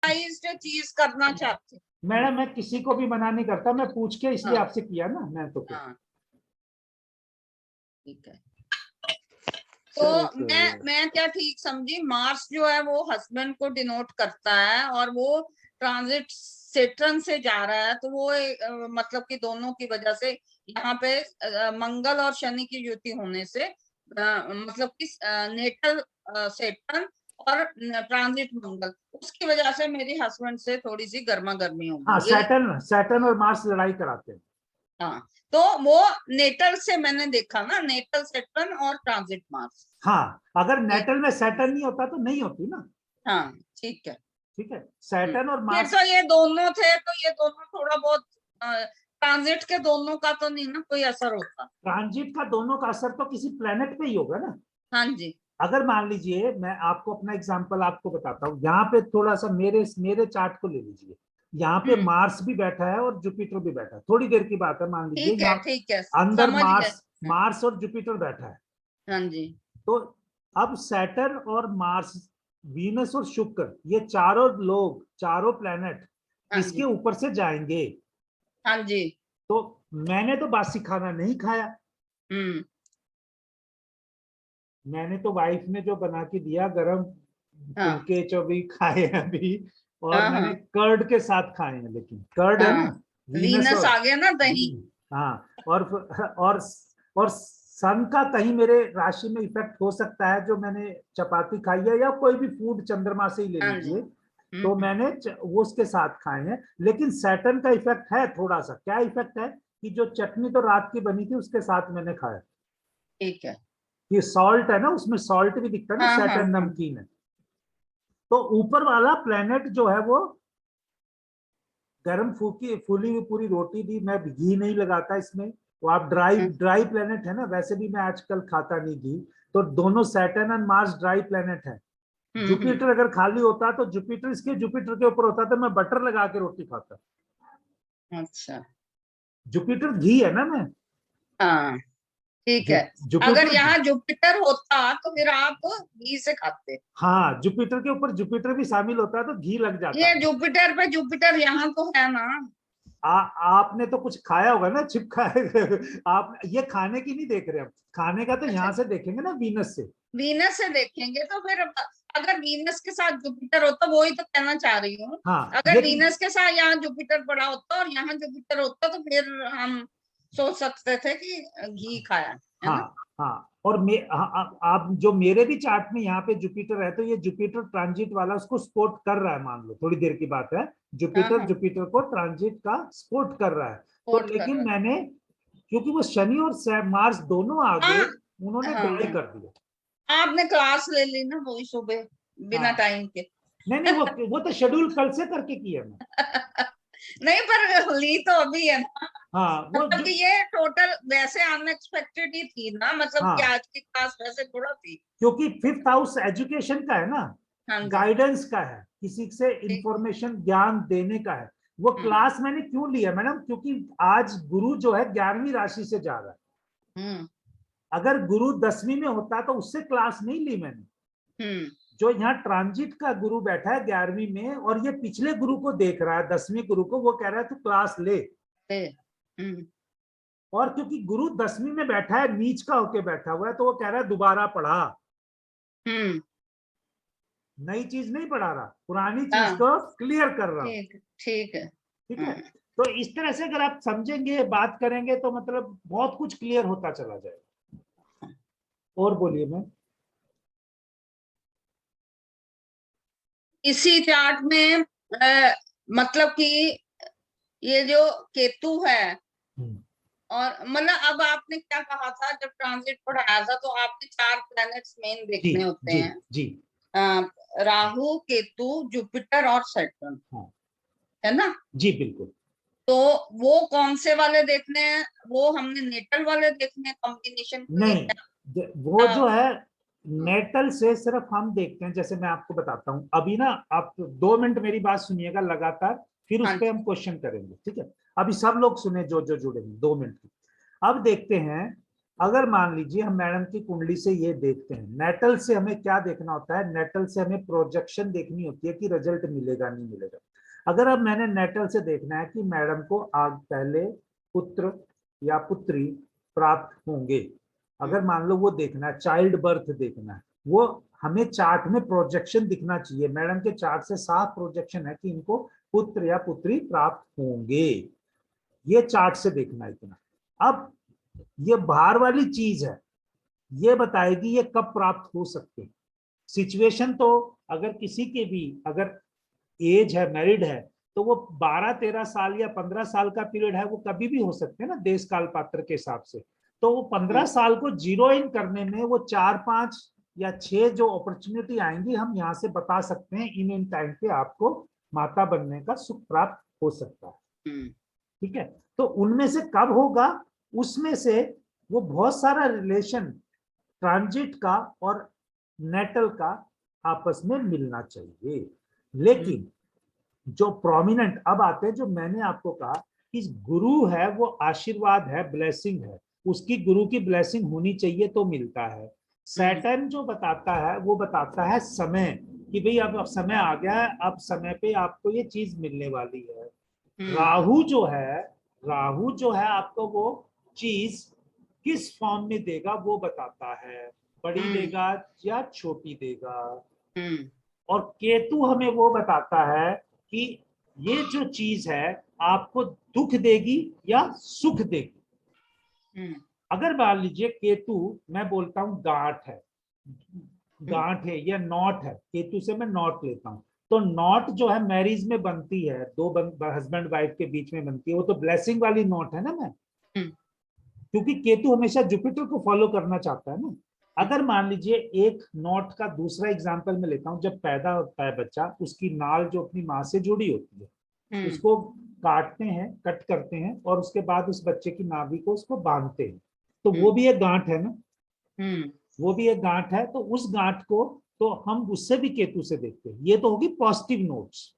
चीज करना चाहते। मैडम मैं किसी को भी मना नहीं करता, मैं पूछ के इसलिए आपसे किया ना, मैं तो ठीक है। तो मैं क्या ठीक समझी, मार्स जो है वो हस्बैंड को डिनोट करता है और वो ट्रांजिट सेटर्न से जा रहा है, तो वो मतलब कि दोनों की वजह से यहाँ पे मंगल और शनि की युति होने से मतलब कि नेटल सेटर्न और ट्रांजिट मंगल, उसकी वजह से मेरी हस्बैंड से थोड़ी सी गर्मा गर्मी होगी। हाँ, सैटर्न और मार्स लड़ाई कराते हैं। हाँ, तो वो नेटल से मैंने देखा ना, नेटल सैटर्न और ट्रांजिट मार्स। हाँ, अगर नेटल में सैटर्न नहीं होता तो नहीं होती ना। हाँ ठीक है, ठीक है, सैटर्न और फिर मार्स। तो ये दोनों थे, तो ये दोनों थोड़ा बहुत ट्रांजिट के दोनों का तो नहीं ना कोई असर होता। ट्रांजिट का दोनों का असर तो किसी प्लेनेट पे ही होगा ना। हाँ जी। अगर मान लीजिए, मैं आपको अपना एग्जांपल आपको बताता हूँ, यहाँ पे थोड़ा सा मेरे चार्ट को ले लीजिए। यहाँ पे मार्स भी बैठा है और जुपिटर भी बैठा है, थोड़ी देर की बात है, मान लीजिए यहाँ ठीक है, अंदर समझ गए। मार्स और जुपिटर बैठा है। हाँ जी। तो अब सैटर्न और मार्स, वीनस और शुक्र, ये चारों लोग, चारों प्लेनेट इसके ऊपर से जाएंगे। हाँ जी। तो मैंने तो बासी खाना नहीं खाया, मैंने तो वाइफ ने जो बना के दिया गरम फुलके चौबी खाए अभी, और मैंने कर्ड के साथ खाए हैं, लेकिन कर्ड है ना, वीनस आ गया ना, दही। हाँ, और और सन का कहीं मेरे राशि में इफेक्ट हो सकता है, जो मैंने चपाती खाई है या कोई भी फूड चंद्रमा से ही ले लीजिए, तो मैंने वो उसके साथ खाए हैं। लेकिन सैटर्न का इफेक्ट है थोड़ा सा। क्या इफेक्ट है कि जो चटनी तो रात की बनी थी उसके साथ मैंने खाया। ठीक है, ये सॉल्ट है ना, उसमें सॉल्ट भी दिखता है ना, सैटर्न नमकीन है। तो ऊपर वाला प्लेनेट जो है वो गर्म फूकी फूली हुई पूरी रोटी दी, मैं घी नहीं लगाता इसमें। वो आप ड्राई प्लेनेट है ना, वैसे भी मैं आजकल खाता नहीं घी। तो दोनों Saturn and Mars dry planet है। जुपिटर अगर खाली होता तो जुपिटर के ऊपर होता तो मैं बटर लगा के रोटी खाता। अच्छा, जुपिटर घी है ना मैं। हाँ ठीक है। अगर यहाँ जुपिटर होता तो फिर आप घी से खाते। हाँ, जुपिटर के ऊपर जुपिटर भी शामिल होता है तो घी लग जाता। ये जुपिटर पे जुपिटर यहाँ तो है ना। आपने तो कुछ खाया होगा ना, छिप खाए आप ये खाने की नहीं देख रहे, हम खाने का तो यहाँ से देखेंगे ना, वीनस से। वीनस से देखेंगे तो फिर अगर वीनस के साथ जुपिटर होता, वो ही तो कहना चाह रही हूँ। हाँ, अगर वीनस के साथ यहाँ जुपिटर पड़ा होता और यहाँ जुपिटर होता तो फिर हम सोच सकते थे कि घी खाया है ना। हाँ, और आप जो मेरे भी चार्ट में यहाँ पे जुपिटर है, तो ये जुपिटर ट्रांजिट वाला उसको सपोर्ट कर रहा है, मान लो थोड़ी देर की बात है, जुपिटर को ट्रांजिट का सपोर्ट कर रहा है। तो लेकिन मैंने, क्योंकि वो शनि और मार्स दोनों आ गए, उन्होंने ड्राई कर दिया। आपने क्लास ले ली ना वही सुबह बिना टाइम के। नहीं, वो तो शेड्यूल कल से करके किया मैं। नहीं, पर ली तो अभी है ना। हाँ, वो मतलब कि ये टोटल वैसे अनएक्सपेक्टेड ही थी ना, मतलब कि आज की क्लास वैसे थोड़ा थी, क्योंकि 5th हाउस एजुकेशन का है ना, गाइडेंस का है, किसी से इंफॉर्मेशन ज्ञान देने का है। वो क्लास मैंने क्यों लिया मैडम, क्योंकि आज गुरु जो है 11वीं राशि से जा रहा है। अगर गुरु 10वीं में होता तो उससे क्लास नहीं ली मैंने। जो यहाँ ट्रांजिट का गुरु बैठा है 11वीं में, और ये पिछले गुरु को देख रहा है, 10वीं गुरु को, वो कह रहा है तू क्लास ले। और क्योंकि गुरु 10वीं में बैठा है, नीच का होके बैठा हुआ है, तो वो कह रहा है दोबारा पढ़ा। नई चीज नहीं पढ़ा रहा, पुरानी चीज को क्लियर कर रहा हूं। ठीक है। तो इस तरह से अगर आप समझेंगे, बात करेंगे, तो मतलब बहुत कुछ क्लियर होता चला जाएगा। और बोलिए मैम। इसी चार्ट में मतलब कि ये जो केतु है, और मतलब अब आपने क्या कहा था जब ट्रांजिट पढ़ाया था, तो आपने 4 प्लैनेट्स मेन देखने होते हैं। जी। राहु, केतु, जुपिटर और सैटर्न, है ना। जी बिल्कुल। तो वो कौन से वाले देखने हैं, वो हमने नेटल वाले देखने हैं कॉम्बिनेशन? नहीं, वो जो है नेटल से सिर्फ हम देखते हैं। जैसे मैं आपको बताता हूँ अभी ना, आप 2 मिनट मेरी बात सुनिएगा लगातार, फिर उस पर हम क्वेश्चन करेंगे, ठीक है। अभी सब लोग सुने जो जो जुड़े हैं, 2 मिनट की। अब देखते हैं अगर मान लीजिए हम मैडम की कुंडली से ये देखते हैं, नेटल से हमें क्या देखना होता है, नेटल से हमें प्रोजेक्शन देखनी होती है कि रिजल्ट मिलेगा नहीं मिलेगा। अगर अब मैंने नेटल से देखना है कि मैडम को आग पहले पुत्र या पुत्री प्राप्त होंगे, अगर मान लो वो देखना है, चाइल्ड बर्थ देखना है, वो हमें चार्ट में प्रोजेक्शन दिखना चाहिए। मैडम के चार्ट से साफ प्रोजेक्शन है कि इनको पुत्र या पुत्री प्राप्त होंगे, ये चार्ट से देखना है इतना। अब ये बाहर वाली चीज है, ये बताएगी ये कब प्राप्त हो सकते हैं। सिचुएशन तो अगर किसी के भी अगर एज है, मैरिड है, तो वो 12-13 साल या 15 साल का पीरियड है, वो कभी भी हो सकते हैं ना देश काल पात्र के हिसाब से। तो वो 15 साल को जीरो इन करने में वो 4-5 या 6 जो अपॉर्चुनिटी आएंगी, हम यहाँ से बता सकते हैं इन टाइम पे आपको माता बनने का सुख प्राप्त हो सकता है। ठीक है, तो उनमें से कब होगा, उसमें से वो बहुत सारा रिलेशन ट्रांजिट का और नेटल का आपस में मिलना चाहिए। लेकिन जो प्रोमिनेंट अब आते हैं, जो मैंने आपको कहा कि गुरु है वो आशीर्वाद है, ब्लेसिंग है, उसकी गुरु की ब्लेसिंग होनी चाहिए तो मिलता है। सैटर्न जो बताता है वो बताता है समय, कि भाई अब समय आ गया है, अब समय पे आपको ये चीज मिलने वाली है। राहु जो है आपको वो चीज किस फॉर्म में देगा वो बताता है, बड़ी देगा या छोटी देगा। और केतु हमें वो बताता है कि ये जो चीज है आपको दुख देगी या सुख देगी। अगर मान लीजिए केतु, मैं बोलता हूं गांठ है या नॉट है, केतु से मैं नॉट लेता हूं, तो नॉट जो है मैरिज में बनती है, दो हस्बैंड वाइफ के बीच में बनती है, वो तो ब्लेसिंग वाली नॉट है ना मैम, क्योंकि केतु हमेशा जुपिटर को फॉलो करना चाहता है ना। अगर मान लीजिए एक नॉट का दूसरा एग्जांपल मैं लेता हूं, जब पैदा होता है बच्चा, उसकी नाल जो अपनी माँ से जुड़ी होती है, उसको काटते हैं, कट करते हैं, और उसके बाद उस बच्चे की नाभि को उसको बांधते हैं, तो वो भी एक गांठ है ना, वो भी एक गांठ है। तो उस गांठ को तो हम उससे भी केतु से देखते हैं, ये तो होगी पॉजिटिव नोट्स।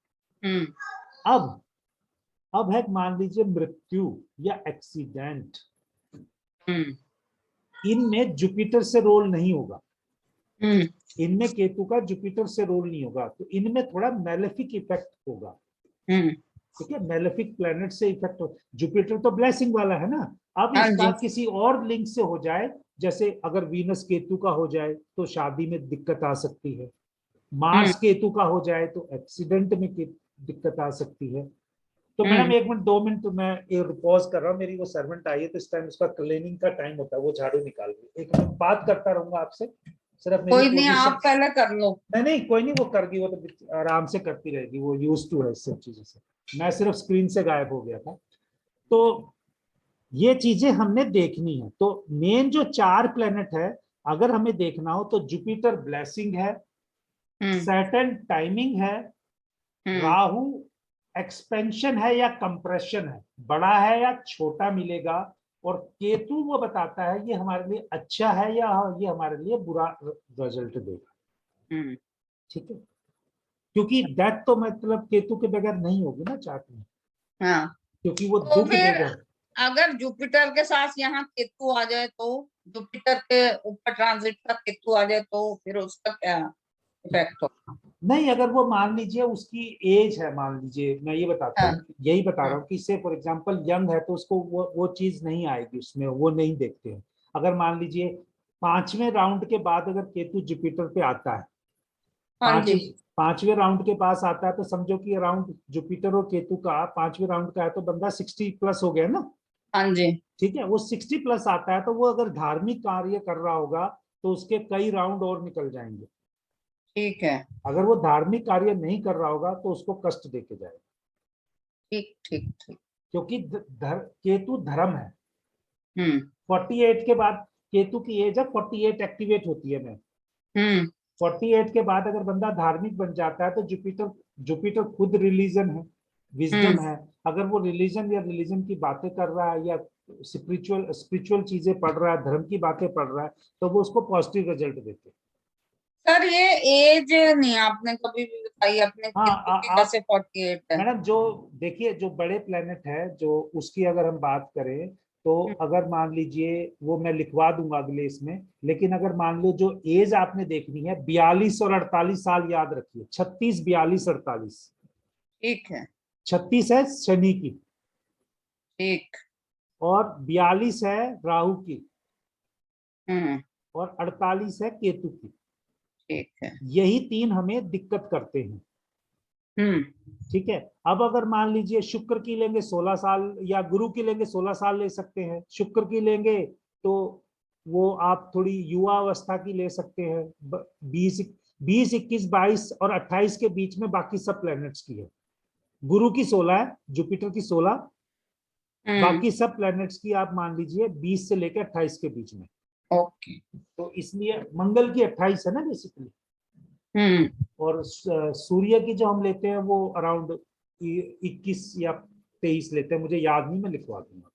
अब है मान लीजिए मृत्यु या एक्सीडेंट, इनमें जुपिटर से रोल नहीं होगा, इनमें केतु का जुपिटर से रोल नहीं होगा, तो इनमें थोड़ा मेलेफिक इफेक्ट होगा। ठीक है, मेलेफिक प्लैनेट से इफेक्ट हो, जुपिटर तो ब्लेसिंग वाला है ना। अब इसका किसी और लिंक से हो जाए, जैसे अगर वीनस केतु का हो जाए तो शादी में दिक्कत आ सकती है, मार्स केतु का हो जाए तो एक्सीडेंट में दिक्कत आ सकती है। तो मैडम 1 मिनट 2 मिनट तो मैं ये पॉज कर रहा हूँ, मेरी वो सर्वेंट आई है, तो इस टाइम उसका क्लीनिंग का टाइम होता है, वो झाड़ू निकाल रही है। 1 मिनट बात करता रहूंगा आपसे, सिर्फ मेरी कोई नहीं, आप पहले कर लो। नहीं कोई नहीं, वो करगी, वो तो आराम से करती रहेगी, वो यूज टू है इस सब चीजों से। मैं सिर्फ स्क्रीन से गायब हो गया था। तो ये चीजें हमने देखनी है। तो मेन जो 4 प्लेनेट है अगर हमें देखना हो, तो जुपिटर ब्लेसिंग है, सैटर्न टाइमिंग है, राहु एक्सपेंशन है या कंप्रेशन है, बड़ा है या छोटा मिलेगा, और केतु वो बताता है ये हमारे लिए अच्छा है या ये हमारे लिए बुरा रिजल्ट देगा। ठीक है, क्योंकि डेथ तो मतलब केतु के बगैर नहीं होगी ना चार्ट में, क्योंकि वो तो दुख देगा। अगर जुपिटर के साथ यहाँ केतु आ जाए, तो जुपिटर के ऊपर ट्रांजिट का केतु आ जाए, तो फिर उसका क्या इफेक्ट होगा? नहीं, अगर वो मान लीजिए उसकी एज है, मान लीजिए मैं ये बताता हूँ, यही बता रहा हूँ कि से फॉर एग्जांपल यंग है, तो उसको वो चीज नहीं आएगी उसमें, वो नहीं देखते हैं। अगर मान लीजिए 5वें राउंड के बाद अगर केतु जुपिटर पे आता है, 5वें राउंड के पास आता है, तो समझो कि राउंड जुपिटर और केतु का 5वें राउंड का है, तो बंदा 60 प्लस हो गया ना। हाँ जी, ठीक है, वो 60 प्लस आता है, तो वो अगर धार्मिक कार्य कर रहा होगा तो उसके कई राउंड और निकल जाएंगे। ठीक है, अगर वो धार्मिक कार्य नहीं कर रहा होगा तो उसको कष्ट देके जाएगा। ठीक ठीक ठीक, क्योंकि केतु धर्म है। 48 के बाद केतु की एज है 48 एक्टिवेट होती है। मैं 48 के बाद अगर बंदा धार्मिक बन जाता है, तो जुपिटर खुद रिलीजन है, विजडम है। अगर वो रिलीजन की बातें कर रहा है या स्पिरिचुअल चीजें पढ़ रहा है, धर्म की बातें पढ़ रहा है, तो वो उसको पॉजिटिव रिजल्ट देते हैं। सर ये एज नहीं आपने कभी भी बताई अपने केतु की, जैसे 48 है। मैडम जो देखिए, जो बड़े प्लेनेट है, जो उसकी अगर हम बात करें, तो अगर मान लीजिए वो मैं लिखवा दूंगा अगले इसमें, लेकिन अगर मान लो जो एज आपने देखनी है 42 और 48 साल, याद रखिए 36, 42, 48। ठीक है। 36 है शनि की, ठीक। और 42 है राहु की, हम्म। और 48 है केतु की। ठीक है। यही तीन हमें दिक्कत करते हैं। हम्म। ठीक है। अब अगर मान लीजिए शुक्र की लेंगे 16 साल, या गुरु की लेंगे 16 साल ले सकते हैं। शुक्र की लेंगे तो वो आप थोड़ी युवा अवस्था की ले सकते हैं, 20, 20, 21, 22 और 28 के बीच में बाकी सब प्लैनेट्स की है। गुरु की 16 है, जुपिटर की 16, बाकी सब प्लैनेट्स की आप मान लीजिए 20 से लेकर 28 के बीच में। ओके। तो इसलिए मंगल की 28 है ना बेसिकली, और सूर्य की जो हम लेते हैं वो अराउंड 21 या 23 लेते हैं, मुझे याद नहीं, मैं लिखवा दूंगा।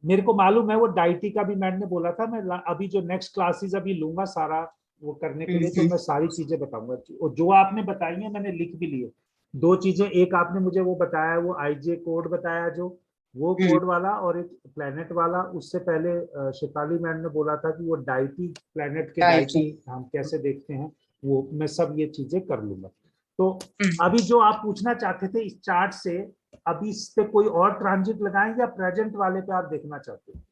मेरे को मालूम है, वो डाइटी का भी मैडम ने बोला था, मैं अभी जो नेक्स्ट क्लासेस अभी लूंगा सारा वो करने के लिए, तो मैं सारी चीजें बताऊंगा। और जो आपने बताई है मैंने लिख भी लिए। दो चीजें, एक आपने मुझे वो बताया, वो आईजे कोड बताया जो, वो कोड वाला, और एक प्लेनेट वाला। उससे पहले शेफाली मैडम ने बोला था कि वो डाइटी, प्लेनेट के डाइटी हम कैसे देखते हैं, वो मैं सब ये चीजें कर लूंगा। तो अभी जो आप पूछना चाहते थे इस चार्ट से, अभी इस पे कोई और ट्रांजिट लगाएं या प्रेजेंट वाले पे आप देखना चाहते हैं?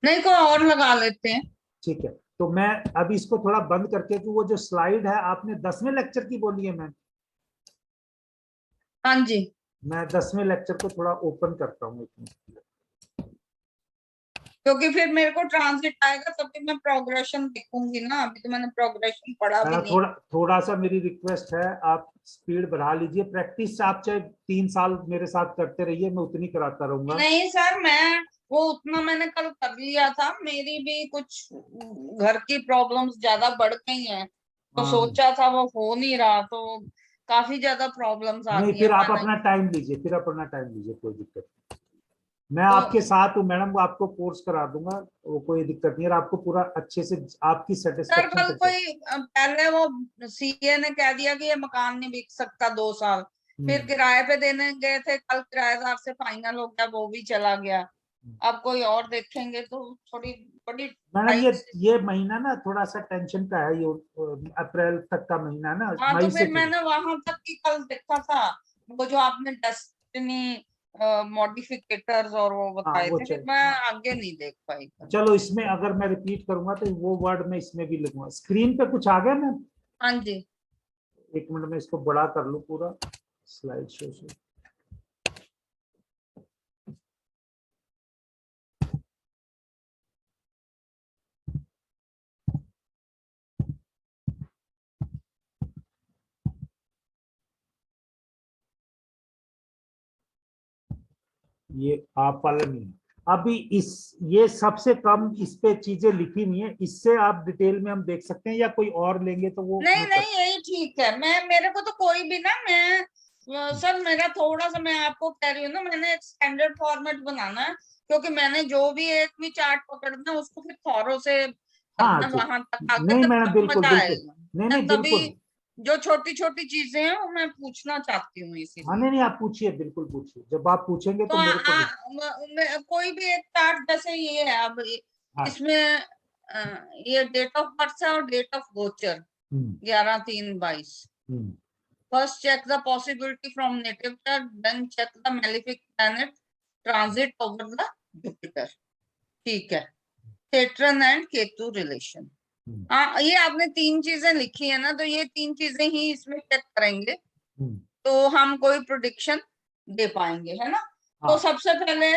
नहीं, कोई और लगा लेते हैं। ठीक है, तो मैं अभी इसको थोड़ा बंद करके, कि वो जो स्लाइड है आपने 10वें लेक्चर की बोली है मैम, हाँ जी। मैं 10वें लेक्चर को थोड़ा ओपन करता हूँ। क्योंकि फिर मेरे को ट्रांजिट आएगा तभी मैं प्रोग्रेशन देखूंगी ना, अभी तो मैंने प्रोग्रेशन पढ़ा भी नहीं। थोड़ा सा मेरी रिक्वेस्ट है, आप स्पीड बढ़ा लीजिए। प्रैक्टिस आप चाहे 3 साल मेरे साथ करते रहिए, मैं उतनी कराता रहूंगा। नहीं सर, मैं वो उतना मैंने कल कर लिया था, मेरी भी कुछ घर की प्रॉब्लम्स ज्यादा बढ़ गई हैं, तो सोचा था वो हो नहीं रहा, तो काफी ज्यादा प्रॉब्लम्स आ नहीं, गई फिर हैं। आप अपना टाइम लीजिए, फिर अपना टाइम लीजिए, कोई दिक्कत नहीं। मैं तो आपके साथ हूँ मैडम, वो आपको कोर्स करा दूंगा, वो कोई दिक्कत नहीं है। आपको पूरा अच्छे से आपकी सर सेटिस्फेक्शन कल तक। कोई पहले वो सीए ने कह दिया कि ये मकान नहीं बिक सकता 2 साल, फिर किराए पे देने गए थे, कल किराएदार से फाइनल हो गया, वो भी चला गया। अब कोई और देखेंगे तो थोड़ी बड़ी मैडम टाइट। ये महीना ना थोड़ा सा टेंशन का है, ये अप्रैल तक का महीना ना, हाँ, तो मई से फिर फिर। मैंने वहां तक की कल देखा था, वो जो आपने डेस्टिनी मॉडिफिकेटर्स और वो हाँ बताए वो थे, फिर चल, मैं हाँ। आगे नहीं देख पाई कल। चलो इसमें अगर मैं रिपीट करूंगा तो वो वर्ड मैं इसमें भी लिखूंगा। स्क्रीन पे कुछ आ गया मैम? हाँ जी। एक मिनट में इसको बड़ा कर लूं पूरा स्लाइड शो से। ये आप वाला नहीं है अभी, इस ये सबसे कम इस पे चीजें लिखी हुई है, इससे आप डिटेल में हम देख सकते हैं, या कोई और लेंगे तो वो नहीं मैं कर। नहीं, यही ठीक है। मैं मेरे को तो कोई भी ना, मैं सर मेरा थोड़ा सा, मैं आपको कह रही हूँ ना, मैंने एक स्टैंडर्ड फॉर्मेट बनाना है, क्योंकि मैंने जो भी एक भी चार्ट पकड़ना है उसको फिर थौरों से हाँ करना जी, वहां तक आगे नहीं तक, मैडम, तब बिल्कुल मजा बिल्कुल। आएगा। नहीं मैं नहीं तभी बिल्कुल। जो छोटी छोटी चीजें हैं वो मैं पूछना चाहती हूँ, हाँ इसीलिए। नहीं नहीं, आप पूछिए, बिल्कुल पूछिए, जब आप पूछेंगे तो तो मेरे को भी। कोई भी एक चार्ट, जैसे ये है अब हाँ। इसमें ये डेट ऑफ बर्थ है और डेट ऑफ गोचर हम्म 11/3/22। हम्म First, check the possibility from native chart, then check the malefic planet transit over the Jupiter. ठीक है। Saturn and Ketu relation. हाँ, ये आपने 3 चीजें लिखी है ना, तो ये 3 चीजें ही इसमें चेक करेंगे तो हम कोई प्रोडिक्शन दे पाएंगे, है ना। तो सबसे पहले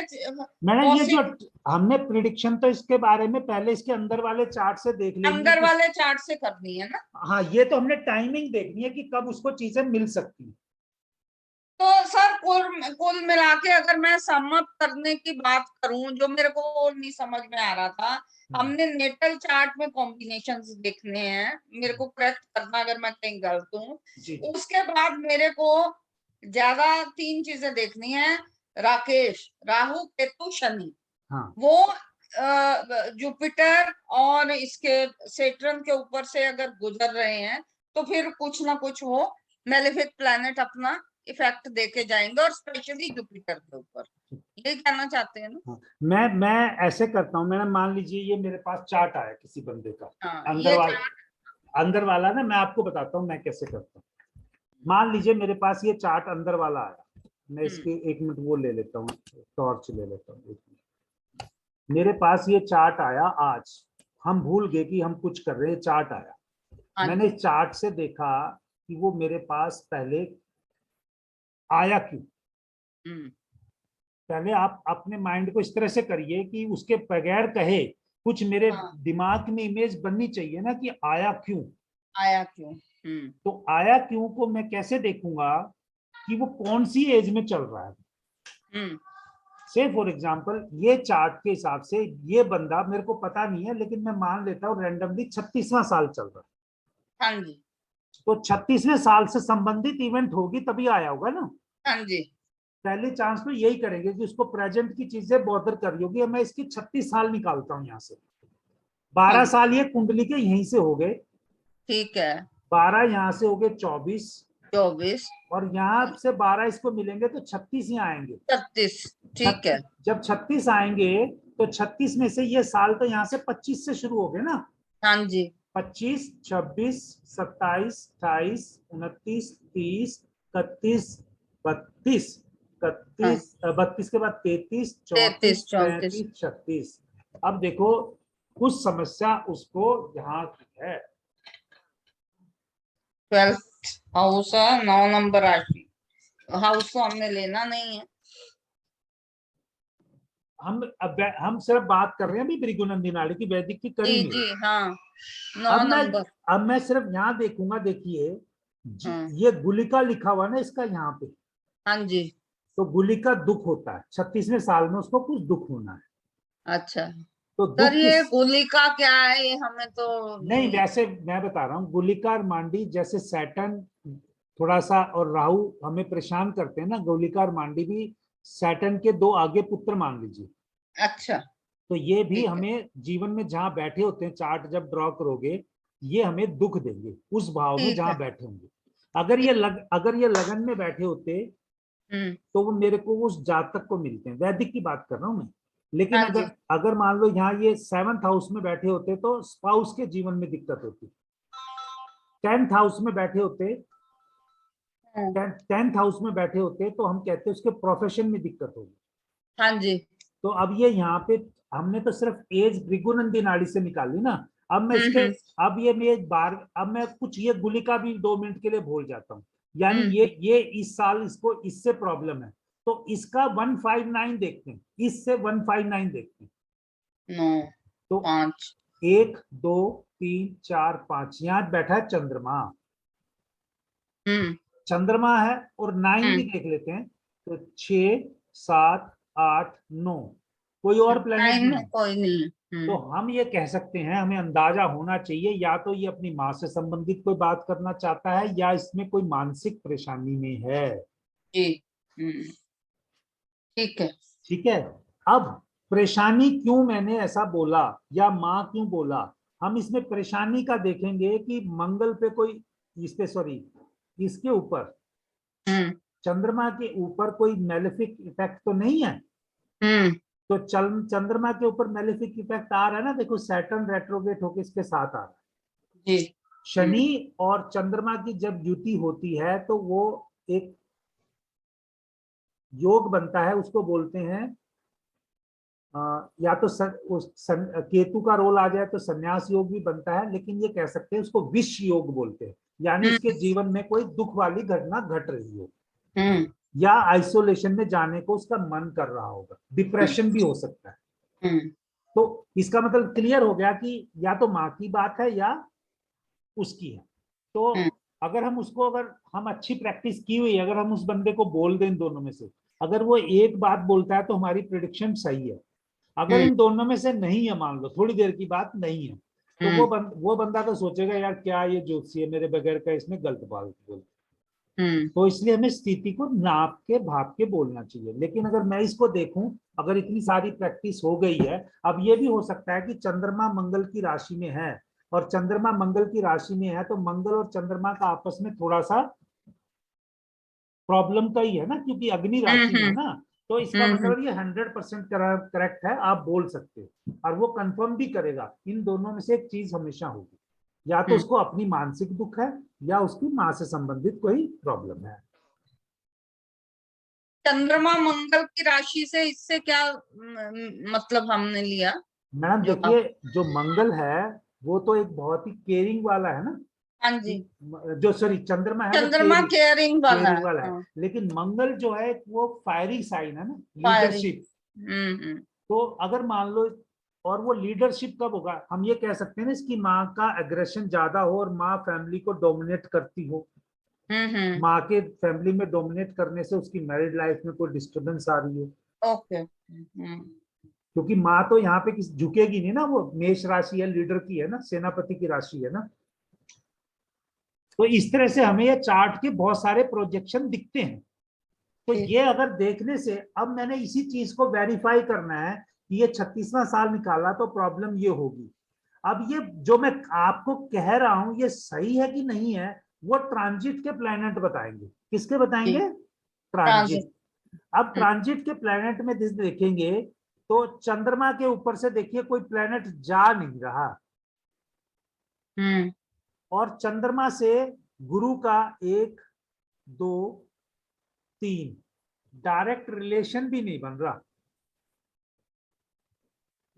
मैंने ये जो हमने प्रिडिक्शन, तो इसके बारे में पहले इसके अंदर वाले चार्ट से देख लेनी है अंदर वाले चार्ट से करनी है ना। हाँ, ये तो हमने टाइमिंग देखनी है कि कब उसको चीजें मिल सकती है। तो सर कुल मिला के अगर मैं सम अप करने की बात करूं, जो मेरे को नहीं समझ में आ रहा था, हमने नेटल चार्ट में कॉम्बिनेशंस देखने हैं, मेरे को करेक्ट करना अगर मैं कहीं गलत हूँ। उसके बाद मेरे को ज्यादा 3 चीजें देखनी है। राकेश, राहु, केतु, शनि, वो जुपिटर और इसके सेटरन के ऊपर से अगर गुजर रहे हैं तो फिर कुछ ना कुछ वो मेलेफिक प्लैनेट अपना इफेक्ट देके जाएंगे, और स्पेशली जुपिटर के ऊपर। ये कहना चाहते हैं ना। हाँ, मैं ऐसे करता हूँ मैडम, मान लीजिए ये मेरे पास चार्ट आया किसी बंदे का, अंदर वाला ना, मैं आपको बताता हूँ मैं कैसे करता हूँ। मान लीजिए मेरे पास ये चार्ट अंदर वाला आया, मैं इसके 1 मिनट वो ले लेता हूँ, टॉर्च ले लेता हूँ। मेरे पास ये चार्ट आया आज, हम भूल गए कि हम कुछ कर रहे हैं, चार्ट आया, मैंने चार्ट से देखा कि वो मेरे पास पहले आया क्यों। पहले आप अपने माइंड को इस तरह से करिए कि उसके बगैर कहे कुछ मेरे दिमाग में इमेज बननी चाहिए ना कि आया क्यों, आया क्यों। तो आया क्यों को मैं कैसे देखूंगा कि वो कौन सी एज में चल रहा है। से फॉर एग्जांपल ये चार्ट के हिसाब से ये बंदा, मेरे को पता नहीं है लेकिन मैं मान लेता हूँ रैंडमली 36वां साल चल रहा है। हाँ जी। तो 36वें साल से संबंधित इवेंट होगी तभी आया होगा ना। हाँ जी। पहले चांस तो यही करेंगे कि उसको प्रेजेंट की चीजें बॉदर कर रही होगी। मैं इसकी 36 साल निकालता हूँ यहाँ से, 12 साल ये कुंडली के यहीं से हो गए, ठीक है, 12 यहाँ से हो गए 24 और यहाँ से 12 इसको मिलेंगे तो 36 यहाँ आएंगे, 36। ठीक है, जब 36 आएंगे तो 36 में से ये साल तो यहाँ से 25 से शुरू हो गए ना। हाँ जी। 25, 26, 27, 28, 29, 30, 31, 32, 32 के बाद 33, 34, 35, 36। अब देखो कुछ समस्या उसको यहाँ की है। 12th हाउस है, 9 नंबर राशि, हाउस तो हमने लेना नहीं है। हम सिर्फ बात कर रहे हैं अभी भृगुनंदी नाड़ी की, वैदिक की करी नहीं। जी हाँ, 9 नंबर। अब मैं सिर्फ यहाँ देखूंगा, देखिए ये गुलिका लिखा हुआ ना इसका यहाँ पे। हाँ जी। तो गुलिका दुख होता है, 36वें साल में उसको कुछ दुख होना है। अच्छा, तो सर ये दुख गुलिका क्या है, ये हमें तो नहीं, वैसे मैं बता रहा हूँ गुलिका और मांडी, जैसे सैटर्न थोड़ा सा और राहु हमें परेशान करते हैं ना, गुलिका और मांडी भी सैटर्न के 2 आगे पुत्र मान लीजिए। अच्छा, तो ये भी हमें जीवन में जहां बैठे होते हैं, चार्ट जब ड्रॉ करोगे ये हमें दुख देंगे उस भाव में जहां बैठे होंगे। अगर ये लगन में बैठे होते तो वो मेरे को उस जातक को मिलते हैं, वैदिक की बात कर रहा हूं मैं। लेकिन अगर मान लो यहाँ ये 7th हाउस में बैठे होते तो स्पाउस के जीवन में दिक्कत होती। 10th हाउस में बैठे होते, 10th हाउस में बैठे होते तो हम कहते उसके प्रोफेशन में दिक्कत होगी। हाँ जी। तो अब ये यहाँ पे हमने तो सिर्फ एज भृगुनंदी नाड़ी से निकाली ना। अब मैं इसके अब ये मैं एक बार अब मैं कुछ ये गुलिका भी 2 मिनट के लिए भूल जाता हूँ, यानी ये इस साल इसको इससे प्रॉब्लम है तो इसका 159 देखते हैं, इससे 159 देखते हैं। 9 तो 5 1 2 3 4 5 यहाँ बैठा है चंद्रमा, चंद्रमा है, और 9 भी देख लेते हैं तो 6 7 8 9 कोई और प्लेनेट नहीं, कोई नहीं। तो हम ये कह सकते हैं, हमें अंदाजा होना चाहिए या तो ये अपनी माँ से संबंधित कोई बात करना चाहता है या इसमें कोई मानसिक परेशानी में है। जी, ठीक है। ठीक है, अब परेशानी क्यों मैंने ऐसा बोला या माँ क्यों बोला, हम इसमें परेशानी का देखेंगे कि मंगल पे कोई इस पे सॉरी इसके ऊपर चंद्रमा के ऊपर कोई मेलेफिक इफेक्ट तो नहीं है। तो चंद्रमा के ऊपर मेलेफिक इफेक्ट आ रहा है ना, देखो सैटर्न रेट्रोगेट होके इसके साथ आ रहा है जी। शनि और चंद्रमा की जब युति होती है तो वो एक योग बनता है, उसको बोलते हैं या तो केतु का रोल आ जाए तो संन्यास योग भी बनता है, लेकिन ये कह सकते हैं उसको विष योग बोलते हैं, यानी इसके जीवन में कोई दुख वाली घटना घट रही हो या आइसोलेशन में जाने को उसका मन कर रहा होगा, डिप्रेशन भी हो सकता है। तो इसका मतलब क्लियर हो गया कि या तो माँ की बात है या उसकी है। तो अगर हम उसको, अगर हम अच्छी प्रैक्टिस की हुई, अगर हम उस बंदे को बोल दें इन दोनों में से, अगर वो एक बात बोलता है तो हमारी प्रिडिक्शन सही है। अगर इन दोनों में से नहीं है, मान लो थोड़ी देर की बात नहीं है, तो वो बंदा तो सोचेगा यार क्या ये ज्योतिषी है, मेरे बगैर का इसमें गलत बात बोल। तो इसलिए हमें स्थिति को नाप के भाप के बोलना चाहिए। लेकिन अगर मैं इसको देखूं, अगर इतनी सारी प्रैक्टिस हो गई है, अब ये भी हो सकता है कि चंद्रमा मंगल की राशि में है, और चंद्रमा मंगल की राशि में है तो मंगल और चंद्रमा का आपस में थोड़ा सा प्रॉब्लम का ही है ना, क्योंकि अग्नि राशि है ना, तो इसका मतलब ये 100% करेक्ट है, आप बोल सकते हो, और वो कंफर्म भी करेगा। इन दोनों में से एक चीज हमेशा होगी, या तो उसको अपनी मानसिक दुख है या उसकी माँ से संबंधित कोई प्रॉब्लम है। चंद्रमा मंगल की राशि से इससे क्या मतलब हमने लिया? मैडम देखिए, जो मंगल है वो तो एक बहुत ही केयरिंग वाला है ना। हाँ जी। जो सॉरी चंद्रमा है वो चंद्रमा केयरिंग वाला है। हाँ। लेकिन मंगल जो है वो फायरी साइन है ना, फायरी। लीडरशिप। तो अगर मान लो, और वो लीडरशिप कब होगा, हम ये कह सकते हैं ना, इसकी माँ का एग्रेशन ज्यादा हो और माँ फैमिली को डोमिनेट करती हो। माँ के फैमिली में डोमिनेट करने से उसकी मैरिड लाइफ में कोई डिस्टरबेंस आ रही हो। ओके। क्योंकि माँ तो यहाँ पे किस झुकेगी नहीं ना, वो मेष राशि है, लीडर की है ना, सेनापति की राशि है ना। तो इस तरह से हमें ये चार्ट के बहुत सारे प्रोजेक्शन दिखते हैं। तो ये अगर देखने से, अब मैंने इसी चीज को वेरीफाई करना है कि ये 36वां साल निकाला तो प्रॉब्लम ये होगी। अब ये जो मैं आपको कह रहा हूं ये सही है कि नहीं है, वो ट्रांजिट के प्लैनेट बताएंगे। किसके बताएंगे? ट्रांजिट। अब ट्रांजिट के प्लैनेट में देखेंगे तो चंद्रमा के ऊपर से देखिए कोई प्लैनेट जा नहीं रहा, और चंद्रमा से गुरु का 1 2 3 डायरेक्ट रिलेशन भी नहीं बन रहा।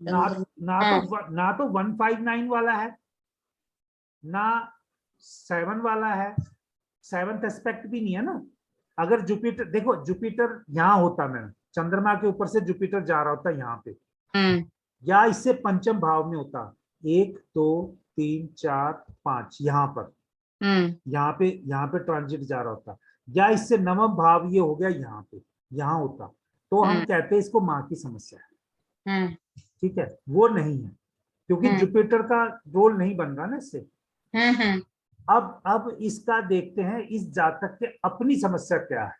ना तो 159 वाला है, ना 7 वाला है, 7th एस्पेक्ट भी नहीं है ना। अगर जुपिटर देखो, जुपिटर यहां होता, मैंने चंद्रमा के ऊपर से जुपिटर जा रहा होता यहाँ पे, या इससे पंचम भाव में होता, 1 2 3 4 5 यहाँ पर, यहाँ पे ट्रांजिट जा रहा होता, या इससे नवम भाव ये हो गया यहाँ पे, यहाँ होता, तो हम कहते हैं इसको माँ की समस्या है। ठीक है, वो नहीं है, क्योंकि जुपिटर का रोल नहीं बन रहा ना इससे। अब इसका देखते हैं इस जातक के अपनी समस्या क्या है,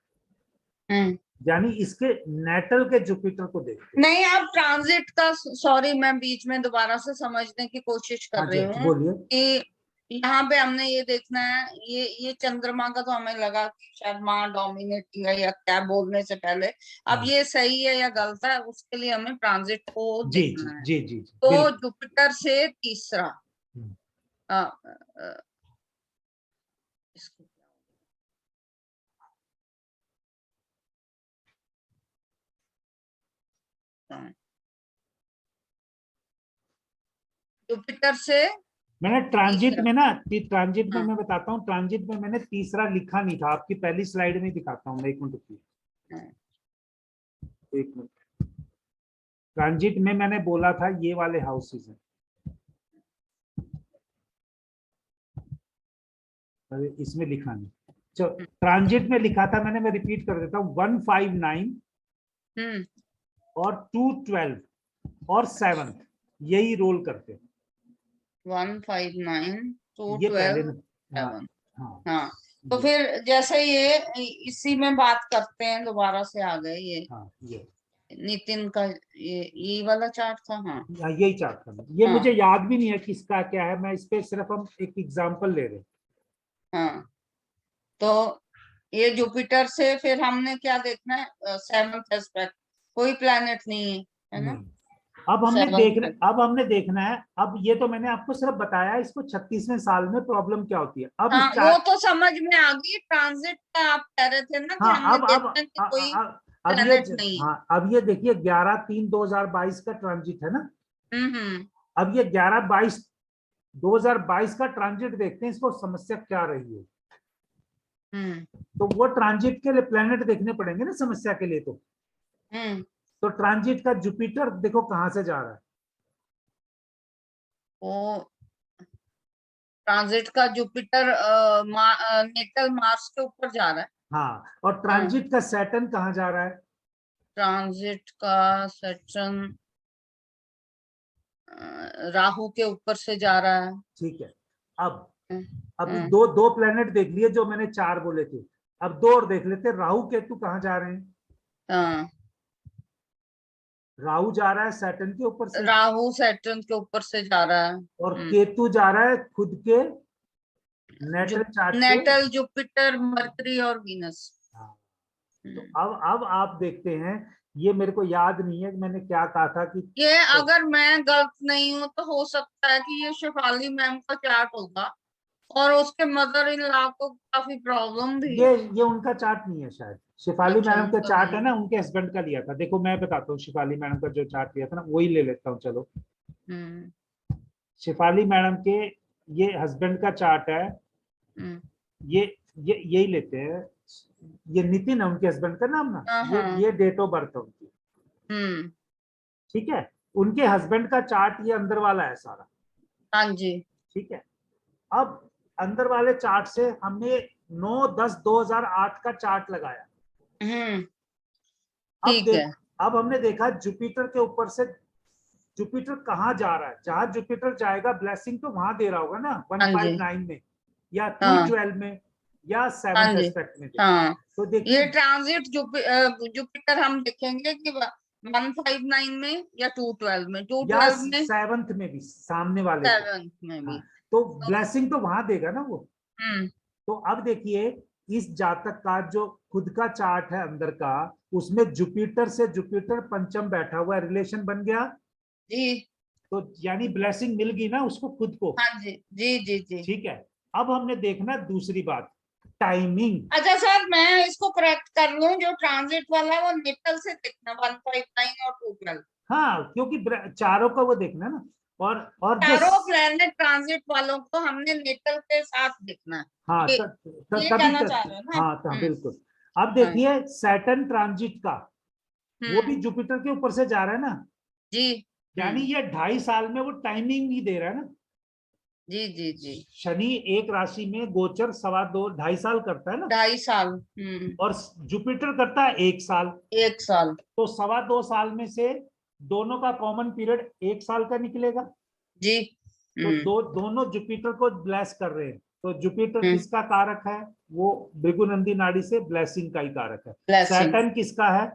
यानी इसके नेटल के जुपिटर को देखते हैं। नहीं, आप ट्रांजिट का, सॉरी मैं बीच में दोबारा से समझने की कोशिश कर रही हूँ कि यहाँ पे हमने ये देखना है, ये चंद्रमा का तो हमें लगा कि शायद माँ डोमिनेट किया या क्या बोलने से पहले, अब ये सही है या गलत है उसके लिए हमें ट्रांजिट को देखना है। जी, तो जुपिटर से तीसरा इसको जुपिटर से मैंने ट्रांजिट में ना, ट्रांजिट में मैं बताता हूँ, ट्रांजिट में मैंने तीसरा लिखा नहीं था, आपकी पहली स्लाइड में दिखाता हूँ मैं, 1 मिनट रुकिए, 1 मिनट। ट्रांजिट में मैंने बोला था ये वाले हाउसेस हैं, अरे इसमें लिखा नहीं, चलो ट्रांजिट में लिखा था मैंने, मैं रिपीट कर देता हूँ, 159 और 212 और 7 यही रोल करते हैं। 159 ये पहले 212 ना, 7। हाँ, तो फिर जैसे ये इसी में बात करते हैं, दोबारा से आ गए ये नितिन का ये वाला चार्ट था। हाँ यही चार्ट था, ये मुझे याद भी नहीं है किसका क्या है, मैं इस पे सिर्फ हम एक एग्जांपल ले रहे हैं। हाँ, तो ये जुपिटर से फिर हमने क्या देखना है, 7th एस्पेक्ट, कोई प्लैनेट नहीं है ना। अब हमने देखना है, अब ये तो मैंने आपको सिर्फ बताया इसको 36वें साल में प्रॉब्लम क्या होती है। अब वो तो समझ में आ गई, ट्रांजिट का आप कह रहे थे ना कि हमने देखना है कि कोई प्लैनेट नहीं। अब ये देखिए 11/3/2022 का ट्रांजिट है ना। अब ये 11/22/2022 का ट्रांजिट देखते हैं, इसको समस्या क्या रही है। तो वो ट्रांजिट के लिए प्लेनेट देखने पड़ेंगे ना समस्या के लिए। तो ट्रांजिट का जुपिटर देखो कहां से जा रहा है, वो ट्रांजिट का जुपिटर नेटल मार्स के ऊपर जा रहा है। हाँ, और ट्रांजिट का सैटर्न कहाँ जा रहा है? ट्रांजिट का सैटर्न राहु के ऊपर से जा रहा है। ठीक है, अब दो प्लेनेट देख लिए जो मैंने 4 बोले थे, अब 2 और देख लेते। राहु केतु कहाँ जा रहे हैं? राहु जा रहा है सैटर्न के ऊपर से, राहु सैटर्न के ऊपर से जा रहा है, और केतु जा रहा है खुद के natal chart natal Jupiter Mercury और वीनस। तो अब आप देखते हैं, ये मेरे को याद नहीं है कि मैंने क्या कहा था कि ये अगर मैं गलत नहीं हूँ तो हो सकता है कि ये शेफाली मैम का चार्ट होगा, और उसके मदर इन लॉ को काफी प्रॉब्लम भी है। ये उनका चार्ट नहीं है शायद, शिफाली अच्छा, मैडम का उनका चार्ट नहीं है है। ना, उनके हस्बैंड का लिया था। देखो मैं बताता हूँ, शिफाली मैडम का जो चार्ट लिया था ना, वही ले लेता हूँ चलो। हम्म शिफाली मैडम के ये हस्बैंड का चार्ट है, हम्म ये यही लेते हैं। ये नितिन है उनके हस्बैंड का नाम ना, हाँ, ये डेट ऑफ बर्थ है उनकी, हम्म ठीक है। उनके हस्बैंड का चार्ट ये अंदर वाला है सारा, हाँ जी, ठीक है। अब अंदर वाले चार्ट से हमने 9/10/2008 का चार्ट लगाया। हम्म अब ठीक है। अब हमने देखा जुपिटर के ऊपर से जुपिटर कहाँ जा रहा है, जहां जुपिटर जाएगा ब्लेसिंग तो वहां दे रहा होगा ना, हाँ जी, 159 में या हाँ 212 में या हाँ 7th जी, एस्पेक्ट में देखा। हाँ। तो ये देखिए, ट्रांजिट जुपिटर हम देखेंगे कि 159 में या 212 में, या 212 में, 7th में भी सामने वाले को। 7 में भी। हाँ, तो तो ब्लेसिंग तो वहां देगा ना वो। हम्म तो अब देखिए, इस जातक का जो खुद का चार्ट है अंदर का, उसमें जुपिटर से जुपिटर पंचम बैठा हुआ है, रिलेशन बन गया। जी, तो यानी ब्लेसिंग मिल गई ना उसको खुद को, हाँ जी, जी जी जी। ठीक है। अब हमने देखना दूसरी बात, टाइमिंग। अच्छा सर, मैं इसको करेक्ट कर लूं, जो ट्रांजिट वाला है वो नेटल से देखना 159 और 212। हाँ, क्योंकि चारों का वो देखना ना, और जो चारों प्लेनेट ट्रांजिट वालों को हमने नेटल के साथ देखना है। हाँ ये ये तभी कहना चाह तक, रहे हो ना? हाँ बिल्कुल। अब हाँ, देखिए सैटर्न ट्रांजिट का, वो हम्म भी जुपिटर के ऊपर से जा रहा है ना, जी, यानी ये 2.5 साल में वो टाइमिंग नहीं दे रहा है ना। जी जी जी। शनि एक राशि में गोचर 2.5 2.5 साल करता है ना, 2.5 साल, और जुपिटर करता है 1 साल। 1 साल। तो 2.25 साल में से दोनों का कॉमन पीरियड 1 साल का निकलेगा। जी, तो हम्म दोनों जुपिटर को ब्लेस कर रहे हैं। तो जुपिटर हम्म किसका कारक है? वो भृगुनंदी नाड़ी से ब्लेसिंग का ही कारक है। ब्लेसिंग, सैटर्न किसका है?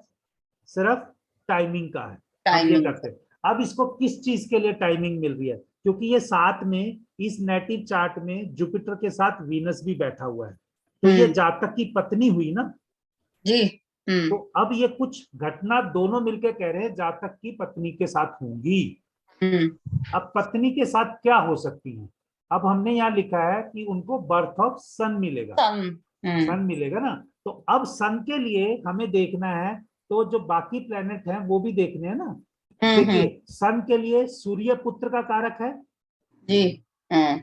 सिर्फ टाइमिंग का है। हम ये टाइमिंग। करते हैं। अब इसको किस चीज के लिए टाइमिंग मिल रही है? क्योंकि ये साथ में इस नेटिव चार्ट में जुपिटर के साथ वीनस भी बैठा हुआ है, तो ये हम्म जातक की पत्नी हुई ना। जी, तो अब ये कुछ घटना दोनों मिलकर कह रहे हैं जातक की पत्नी के साथ होंगी। हम्म अब पत्नी के साथ क्या हो सकती है? अब हमने यहाँ लिखा है कि उनको बर्थ ऑफ सन मिलेगा, सन, सन मिलेगा ना। तो अब सन के लिए हमें देखना है, तो जो बाकी प्लेनेट हैं वो भी देखने हैं ना। हम्म देखिए, सन के लिए सूर्य पुत्र का कारक है, जी, हम्म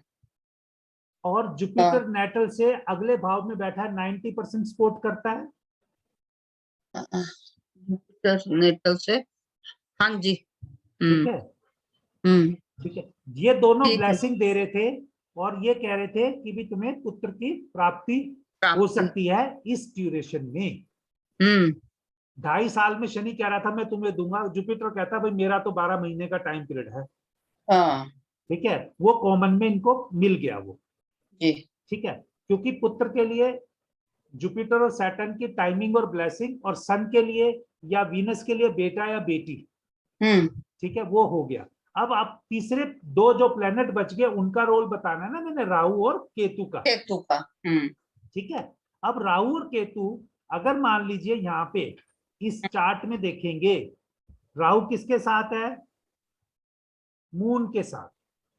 और जुपिटर नेटल से अगले भाव में बैठा है, 90% सपोर्ट करता है, नेटल से, हाँ जी, ठीक हम्म है। हम्म ठीक है, ये दोनों ठीक है। ब्लेसिंग दे रहे थे, और ये कह रहे थे कि भी तुम्हें पुत्र की प्राप्ति हो प्राप्ति, सकती है इस ड्यूरेशन में। हम्म 2.5 साल में शनि कह रहा था मैं तुम्हें दूंगा, जुपिटर कहता भाई मेरा तो 12 महीने का टाइम पीरियड है, हाँ ठीक है। वो कॉमन में इनको मिल गया वो, जी, ठीक है। क्योंकि पुत्र के लिए जुपिटर और सैटर्न की टाइमिंग और ब्लेसिंग, और सन के लिए या वीनस के लिए बेटा या बेटी, हम्म ठीक है, वो हो गया। अब आप तीसरे दो जो प्लेनेट बच गए उनका रोल बताना है ना मैंने, राहु और केतु का, केतु का, ठीक है। अब राहु और केतु, अगर मान लीजिए यहाँ पे इस चार्ट में देखेंगे, राहु किसके साथ है? मून के साथ।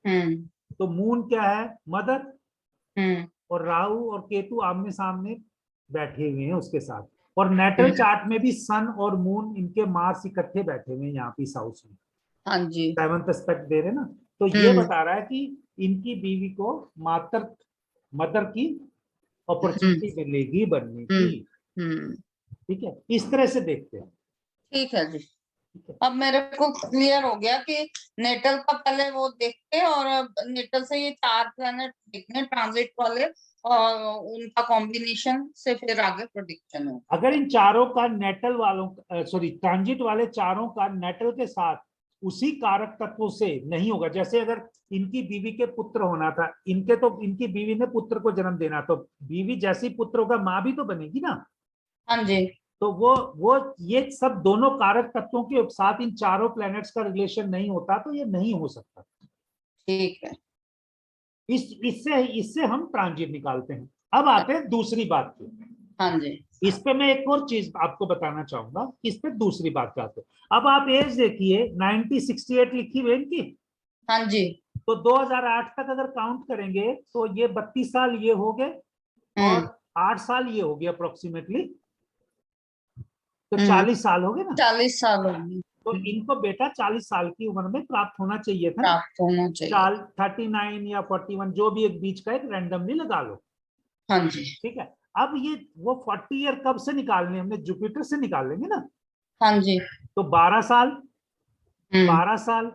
हम्म तो मून क्या है? मदर। हम्म और राहु और केतु आमने सामने बैठे हुए हैं उसके साथ। और नेटल हम्म, चार्ट में भी सन और मून इनके मार्स इकट्ठे बैठे हुए हैं यहाँ पे हाउस में, हाँ जी, 7th एस्पेक्ट दे रहे ना। तो ये हम्म बता रहा है कि इनकी बीवी को मातर मदर की हम्म अपॉर्चुनिटी मिलेगी बनने हम्म की, हम्म ठीक है। इस तरह से देखते हैं, ठीक है जी। ठीक है। अब मेरे को क्लियर हो गया कि नेटल का पहले वो देखते, और नेटल से ये 4 प्लैनेट देखने ट्रांजिट वाले, और उनका कॉम्बिनेशन से फिर आगे प्रोडिक्शन हो। अगर इन चारों का नेटल वालों सॉरी ट्रांजिट वाले चारों का नेटल के साथ उसी कारक तत्वों से नहीं होगा, जैसे अगर इनकी बीवी के पुत्र होना था, इनके तो इनकी बीवी ने पुत्र को जन्म देना, तो बीवी जैसी पुत्र होगा माँ भी तो बनेगी ना। हाँ जी, तो वो ये सब दोनों कारक तत्वों के साथ इन चारों प्लैनेट्स का रिलेशन नहीं होता, तो ये नहीं हो सकता। ठीक है। इससे इससे हम ट्रांजिट निकालते हैं। अब आते हैं दूसरी बात पे। हाँ जी। इस पे मैं एक और चीज आपको बताना चाहूंगा, इस पे दूसरी बात करते हैं। अब आप एज देखिए 1968 लिखी हुई है इनकी। हाँ जी। तो 2008 तक अगर काउंट करेंगे तो ये 32 साल ये हो गए और 8 साल ये हो गया अप्रोक्सीमेटली, तो 40 साल हो गए ना। 40 साल हो गए। तो इनको बेटा 40 साल की उम्र में प्राप्त होना चाहिए था। प्राप्त होना चाहिए। 39 या 41 जो भी एक बीच का एक रैंडमली लगा लो। हाँ जी। ठीक है। अब ये वो 40 ईयर कब से निकालने, हमने जुपिटर से निकाल लेंगे ना। हाँ जी। तो 12 साल, 12 साल,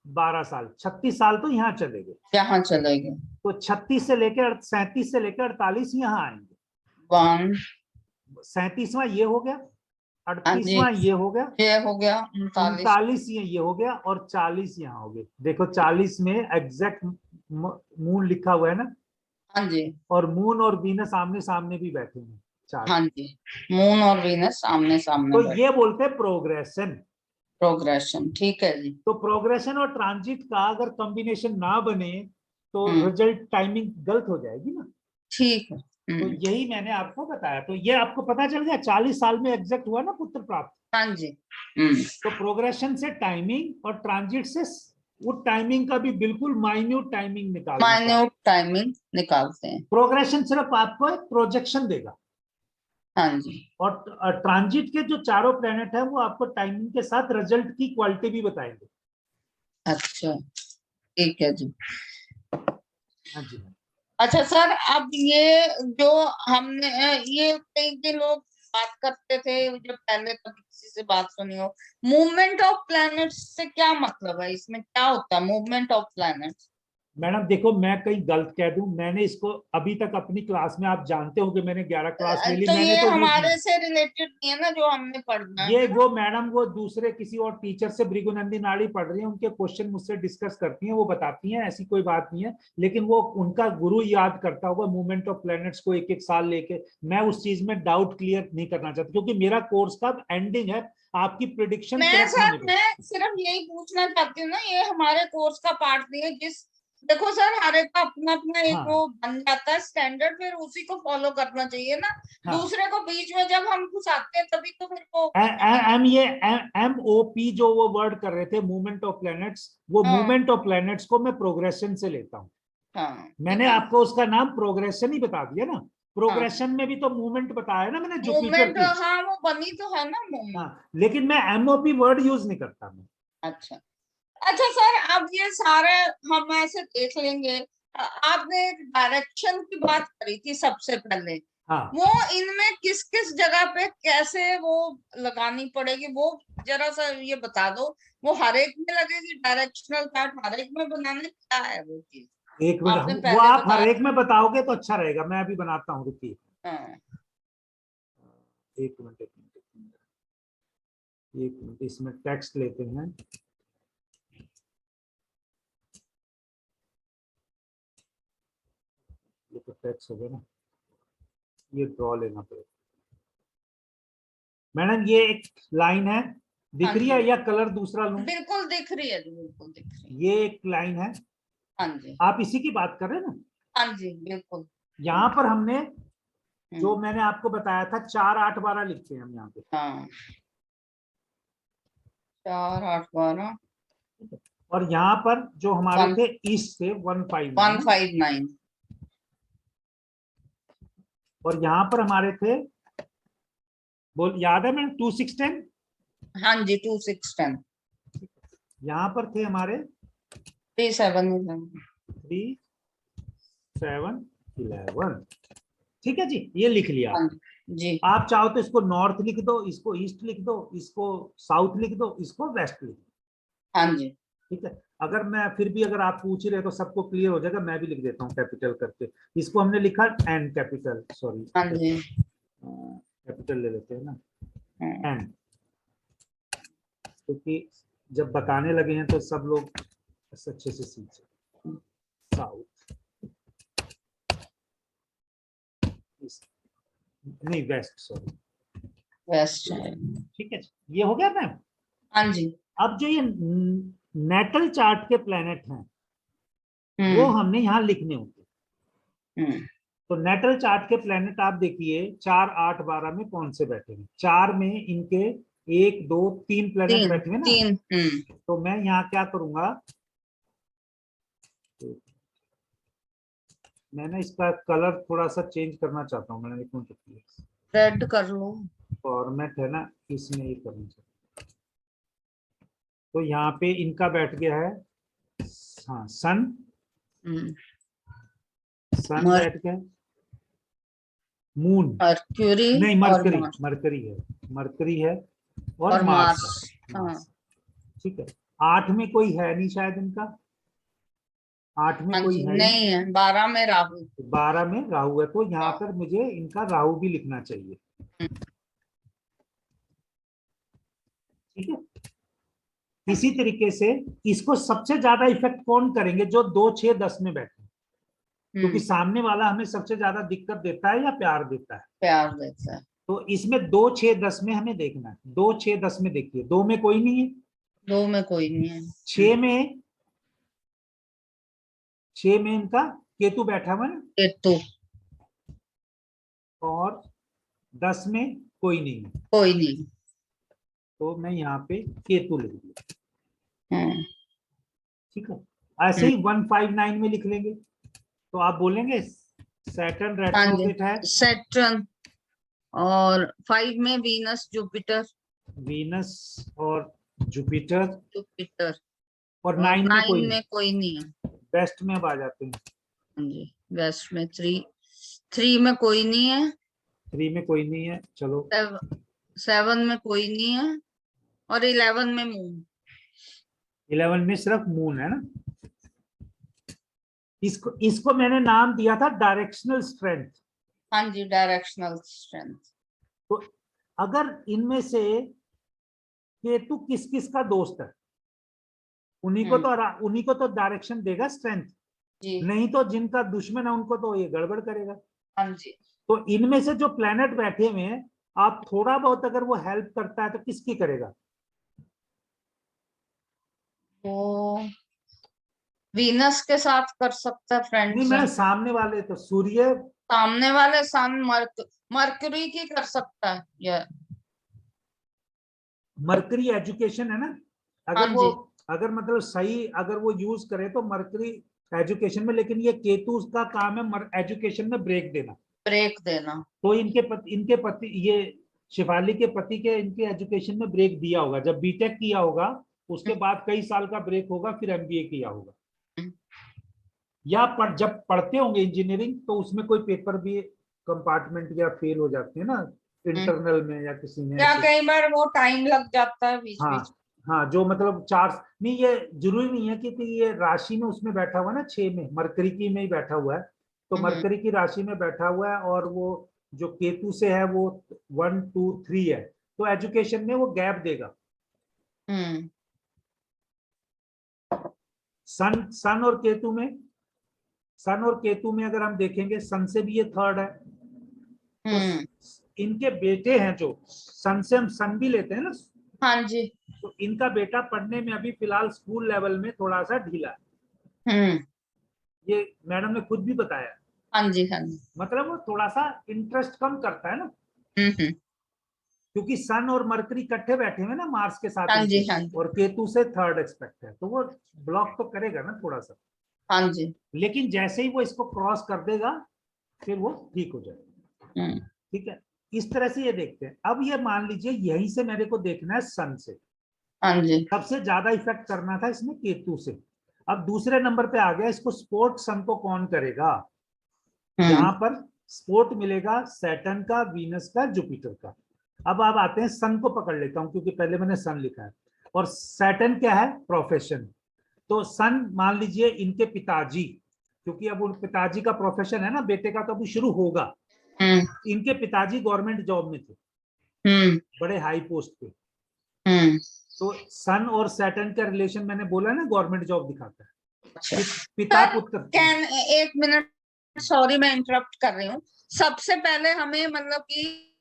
12 साल, 36 साल तो यहाँ चले गए। यहाँ चले गए। तो 36 से लेकर 37 से लेकर 48 यहाँ आएंगे। 37वां ये हो गया, हाँ जी, 38वां ये हो गया, ये हो गया 39। 39 ये हो गया और 40 यहाँ हो गए। देखो 40 में एग्जैक्ट मून लिखा हुआ है ना। हाँ जी। और मून और वीनस आमने सामने भी बैठे हैं चार्ट। हाँ जी, मून और वीनस आमने सामने तो बैठे। ये बोलते हैं प्रोग्रेशन। प्रोग्रेशन, ठीक है जी। तो प्रोग्रेशन और ट्रांजिट का अगर कॉम्बिनेशन ना बने तो हम्म, रिजल्ट टाइमिंग गलत हो जाएगी ना। ठीक है। तो यही मैंने आपको बताया। तो ये आपको पता चल गया 40 साल में एग्जैक्ट हुआ ना पुत्र प्राप्त। हाँ जी। तो प्रोग्रेशन से टाइमिंग और ट्रांजिट से वो टाइमिंग का भी बिल्कुल माइन्यूट टाइमिंग निकालना। माइन्यूट टाइमिंग निकालते हैं। प्रोग्रेशन सिर्फ आपको एक प्रोजेक्शन देगा। हाँ जी। और ट्रांजिट के जो चारों प्लेनेट है वो आपको टाइमिंग के साथ रिजल्ट की क्वालिटी भी बताएंगे। अच्छा, ठीक है जी। हाँ जी। अच्छा सर, अब ये जो हमने ये कई लोग बात करते थे जब पहले, कभी किसी से बात सुनी हो, मूवमेंट ऑफ प्लैनेट्स से क्या मतलब है, इसमें क्या होता है मूवमेंट ऑफ प्लैनेट्स? मैडम देखो मैं कहीं गलत कह दूं, मैंने इसको अभी तक अपनी क्लास में, आप जानते हो कि मैंने 11 क्लास ले ली, तो मैंने ये तो यूज नहीं। हमारे से रिलेटेड नहीं है ना जो हमने पढ़ना ये है ना? वो मैडम वो दूसरे किसी और टीचर से भृगुनंदी नाड़ी पढ़ रही है, उनके क्वेश्चन मुझसे डिस्कस करती हैं, वो बताती हैं, ऐसी कोई बात नहीं है। लेकिन वो उनका गुरु याद करता होगा मूवमेंट ऑफ प्लैनेट्स को एक एक साल लेके। मैं उस चीज में डाउट क्लियर नहीं करना चाहता क्योंकि मेरा कोर्स का एंडिंग है, आपकी प्रिडिक्शन मैं करेक्ट सर, होने पर। मैं सिर्फ यही पूछना चाहती हूँ ना, ये हमारे कोर्स का पार्ट नहीं है। जिस देखो सर, हर एक का अपना अपना एक वो हाँ बन जाता है स्टैंडर्ड, फिर उसी को फॉलो करना चाहिए ना। हाँ। दूसरे को बीच में जब हम घुसाते हैं तभी तो फिर वो एम ये MOP जो वो वर्ड कर रहे थे मूवमेंट ऑफ प्लैनेट्स, वो हाँ मूवमेंट ऑफ प्लैनेट्स को मैं प्रोग्रेशन से लेता हूँ। हाँ, मैंने ठीक है। आपको उसका नाम प्रोग्रेशन ही बता दिया ना। हाँ, प्रोग्रेशन में भी तो मूवमेंट बताया ना मैंने जुपिटर मूवमेंट, की। हाँ वो बनी तो है ना हाँ मूवमेंट। लेकिन मैं MOP वर्ड यूज नहीं करता मैं। अच्छा। अच्छा सर, अब ये सारे हम ऐसे देख लेंगे। आपने एक डायरेक्शन की बात करी थी सबसे पहले, हाँ वो इनमें किस किस जगह पे कैसे वो लगानी पड़ेगी, वो जरा सा ये बता दो। वो हर एक में लगेगी डायरेक्शनल चार्ट, हर एक में बनाने, क्या है वो चीज? एक आपने मिनट, वो पहले आप हर बताया एक में बताओगे तो अच्छा रहेगा, मैं अभी बनाता हूँ, रुकिए। था। हाँ। एक मिनट एक मिनट एक मिनट एक मिनट, इसमें टेक्स्ट लेते हैं। ये तो टेक्स्ट हो गया ना, ये ड्रॉ लेना पड़ेगा। मैडम ये एक लाइन है, हाँ दिख रही है जी, या कलर दूसरा लूं? बिल्कुल दिख रही है जी, बिल्कुल दिख रही है। ये एक लाइन है। हाँ जी। आप इसी की बात कर रहे हैं ना? हाँ जी, बिल्कुल। यहाँ पर हमने जो हम्म। मैंने आपको बताया था 4 8 12 लिखते हैं हम यहाँ पे। हाँ, 4 8 12। और यहाँ पर जो हमारे थे ईस्ट से 159, 159। और यहाँ पर हमारे थे, बोल याद है मैंने, 2 6 10। हाँ जी, 2 6 10। यहाँ पर थे हमारे 3 7 3 7 11। ठीक है जी, ये लिख लिया। हाँ जी। आप चाहो तो इसको नॉर्थ लिख दो, इसको ईस्ट लिख दो, इसको साउथ लिख दो, इसको वेस्ट लिख दो। हाँ जी। ठीक है। अगर मैं फिर भी अगर आप पूछ रहे तो सबको क्लियर हो जाएगा, मैं भी लिख देता हूँ कैपिटल करके। इसको हमने लिखा एन कैपिटल, सॉरी हाँ जी। कैपिटल ले लेते हैं ना, हाँ। एन, क्योंकि जब बताने लगे हैं तो सब लोग अच्छे से सीख। साउथ, नहीं वेस्ट, सॉरी वेस्ट है। ठीक है, ये हो गया मैम। हाँ जी। अब जो ये नेटल चार्ट के प्लेनेट हैं वो हम्म। हमने यहाँ लिखने होंगे। हम्म। तो नेटल चार्ट के प्लेनेट आप देखिए 4, 8, 12 में कौन से बैठे हैं। 4 में इनके 1, 2, 3 प्लेनेट बैठे हैं ना। तो मैं यहाँ क्या करूंगा, मैं ना इसका कलर थोड़ा सा चेंज करना चाहता हूँ। मैंने रेड कर लो, फॉर्मेट है ना, इसमें ये करना चाहता हूँ। तो यहाँ पे इनका बैठ गया है, हाँ, सन बैठ गया, मून, मर्क्यूरी नहीं और मरकरी है और मार्स है। हाँ। ठीक है, 8 में कोई है नहीं शायद इनका, 8 में कोई है नहीं है। 12 में राहु, 12 में राहु है। तो यहाँ पर मुझे इनका राहु भी लिखना चाहिए। ठीक है, इसी तरीके से इसको सबसे ज्यादा इफेक्ट कौन करेंगे, जो 2, 6, 10 में बैठे, क्योंकि सामने वाला हमें सबसे ज्यादा दिक्कत देता है या प्यार देता है? प्यार देता है। तो इसमें 2, 6, 10 में हमें देखना है। 2, 6, 10 में देखिए, 2 में कोई नहीं है, 2 में कोई नहीं है। 6 में इनका केतु बैठा हुआ है, केतु, और 10 में कोई नहीं है, कोई नहीं। तो मैं यहाँ पे केतु लिख दिया। ठीक है, ऐसे ही 159 में लिख लेंगे। तो आप बोलेंगे सैटर्न रेट्रोग्रेड है, सैटर्न, और 5 में वीनस जुपिटर, और जुपिटर, और 9 में कोई नहीं है। वेस्ट में अब आ जाते हैं। जी, वेस्ट में 3 में कोई नहीं है, 3 में कोई नहीं है, चलो 7 में कोई नहीं है, और 11 में मून। 11 में सिर्फ मून है ना। इसको मैंने नाम दिया था डायरेक्शनल स्ट्रेंथ। हाँ जी, डायरेक्शनल स्ट्रेंथ। तो अगर इनमें से केतु किस किस का दोस्त है, उन्हीं को तो डायरेक्शन देगा, स्ट्रेंथ। नहीं तो जिनका दुश्मन है उनको तो ये गड़बड़ करेगा। हाँ जी। तो इनमें से जो प्लेनेट बैठे हुए हैं, आप थोड़ा बहुत अगर वो हेल्प करता है तो किसकी करेगा? वो वीनस के साथ कर सकता है फ्रेंड। नहीं, मैं सामने वाले तो सूर्य, सामने वाले सन, मरकरी की कर सकता है ये। मरकरी एजुकेशन है ना, अगर वो अगर मतलब सही अगर वो यूज करे तो मरकरी एजुकेशन में, लेकिन ये केतु उसका काम है एजुकेशन में ब्रेक देना। तो इनके पति ये शिवाली के पति के इनके एजुकेशन में ब्रेक दिया होगा। जब बीटेक किया होगा उसके बाद कई साल का ब्रेक होगा, फिर एमबीए किया होगा, या जब पढ़ते होंगे इंजीनियरिंग तो उसमें कोई पेपर भी कंपार्टमेंट या फेल हो जाते हैं ना इंटरनल में, या किसी में, या कई बार वो टाइम लग जाता है बीच बीच। हाँ, जो मतलब 4 नहीं, ये जरूरी नहीं है कि ये राशि में उसमें बैठा हुआ है ना, 6 में मरकरी की में ही बैठा हुआ है, तो मरकरी की राशि में बैठा हुआ है, और वो जो केतु से है वो 1, 2, 3 है, तो एजुकेशन में वो गैप देगा। सन और केतु में अगर हम देखेंगे, सन से भी ये थर्ड है, तो इनके बेटे हैं, जो सन से हम सन भी लेते हैं ना। हाँ जी। तो इनका बेटा पढ़ने में अभी फिलहाल स्कूल लेवल में थोड़ा सा ढीला है, ये मैडम ने खुद भी बताया। हाँ जी, हाँ जी। मतलब वो थोड़ा सा इंटरेस्ट कम करता है ना, क्योंकि सन और मरकरी इकट्ठे बैठे हुए ना मार्स के साथ। हाँ जी, हाँ जी। और केतु से थर्ड एक्सपेक्ट है, तो वो ब्लॉक तो करेगा ना थोड़ा सा। हाँ जी। लेकिन जैसे ही वो इसको क्रॉस कर देगा फिर वो ठीक हो जाएगा। ठीक है, इस तरह से ये देखते हैं। अब ये मान लीजिए यहीं से मेरे को देखना है सन से। हाँ जी। सबसे ज्यादा इफेक्ट करना था इसमें केतु से। अब दूसरे नंबर पे आ गया, इसको स्पोर्ट सन को कौन करेगा? यहाँ पर स्पोर्ट मिलेगा सैटर्न का, वीनस का, जुपिटर का। अब आप आते हैं सन को पकड़ लेता हूं क्योंकि पहले मैंने सन लिखा है, और सैटर्न क्या है? प्रोफेशन। तो सन मान लीजिए इनके पिताजी, क्योंकि अब उन पिताजी का प्रोफेशन है ना, बेटे का तो अभी शुरू होगा। इनके पिताजी गवर्नमेंट जॉब में थे, बड़े हाई पोस्ट पे। तो सन और सैटर्न का रिलेशन मैंने बोला ना, गवर्नमेंट जॉब दिखाता है। पिता पुत्र। एक मिनट, सॉरी मैं इंटरप्ट कर रही हूँ। सबसे पहले हमें मतलब कि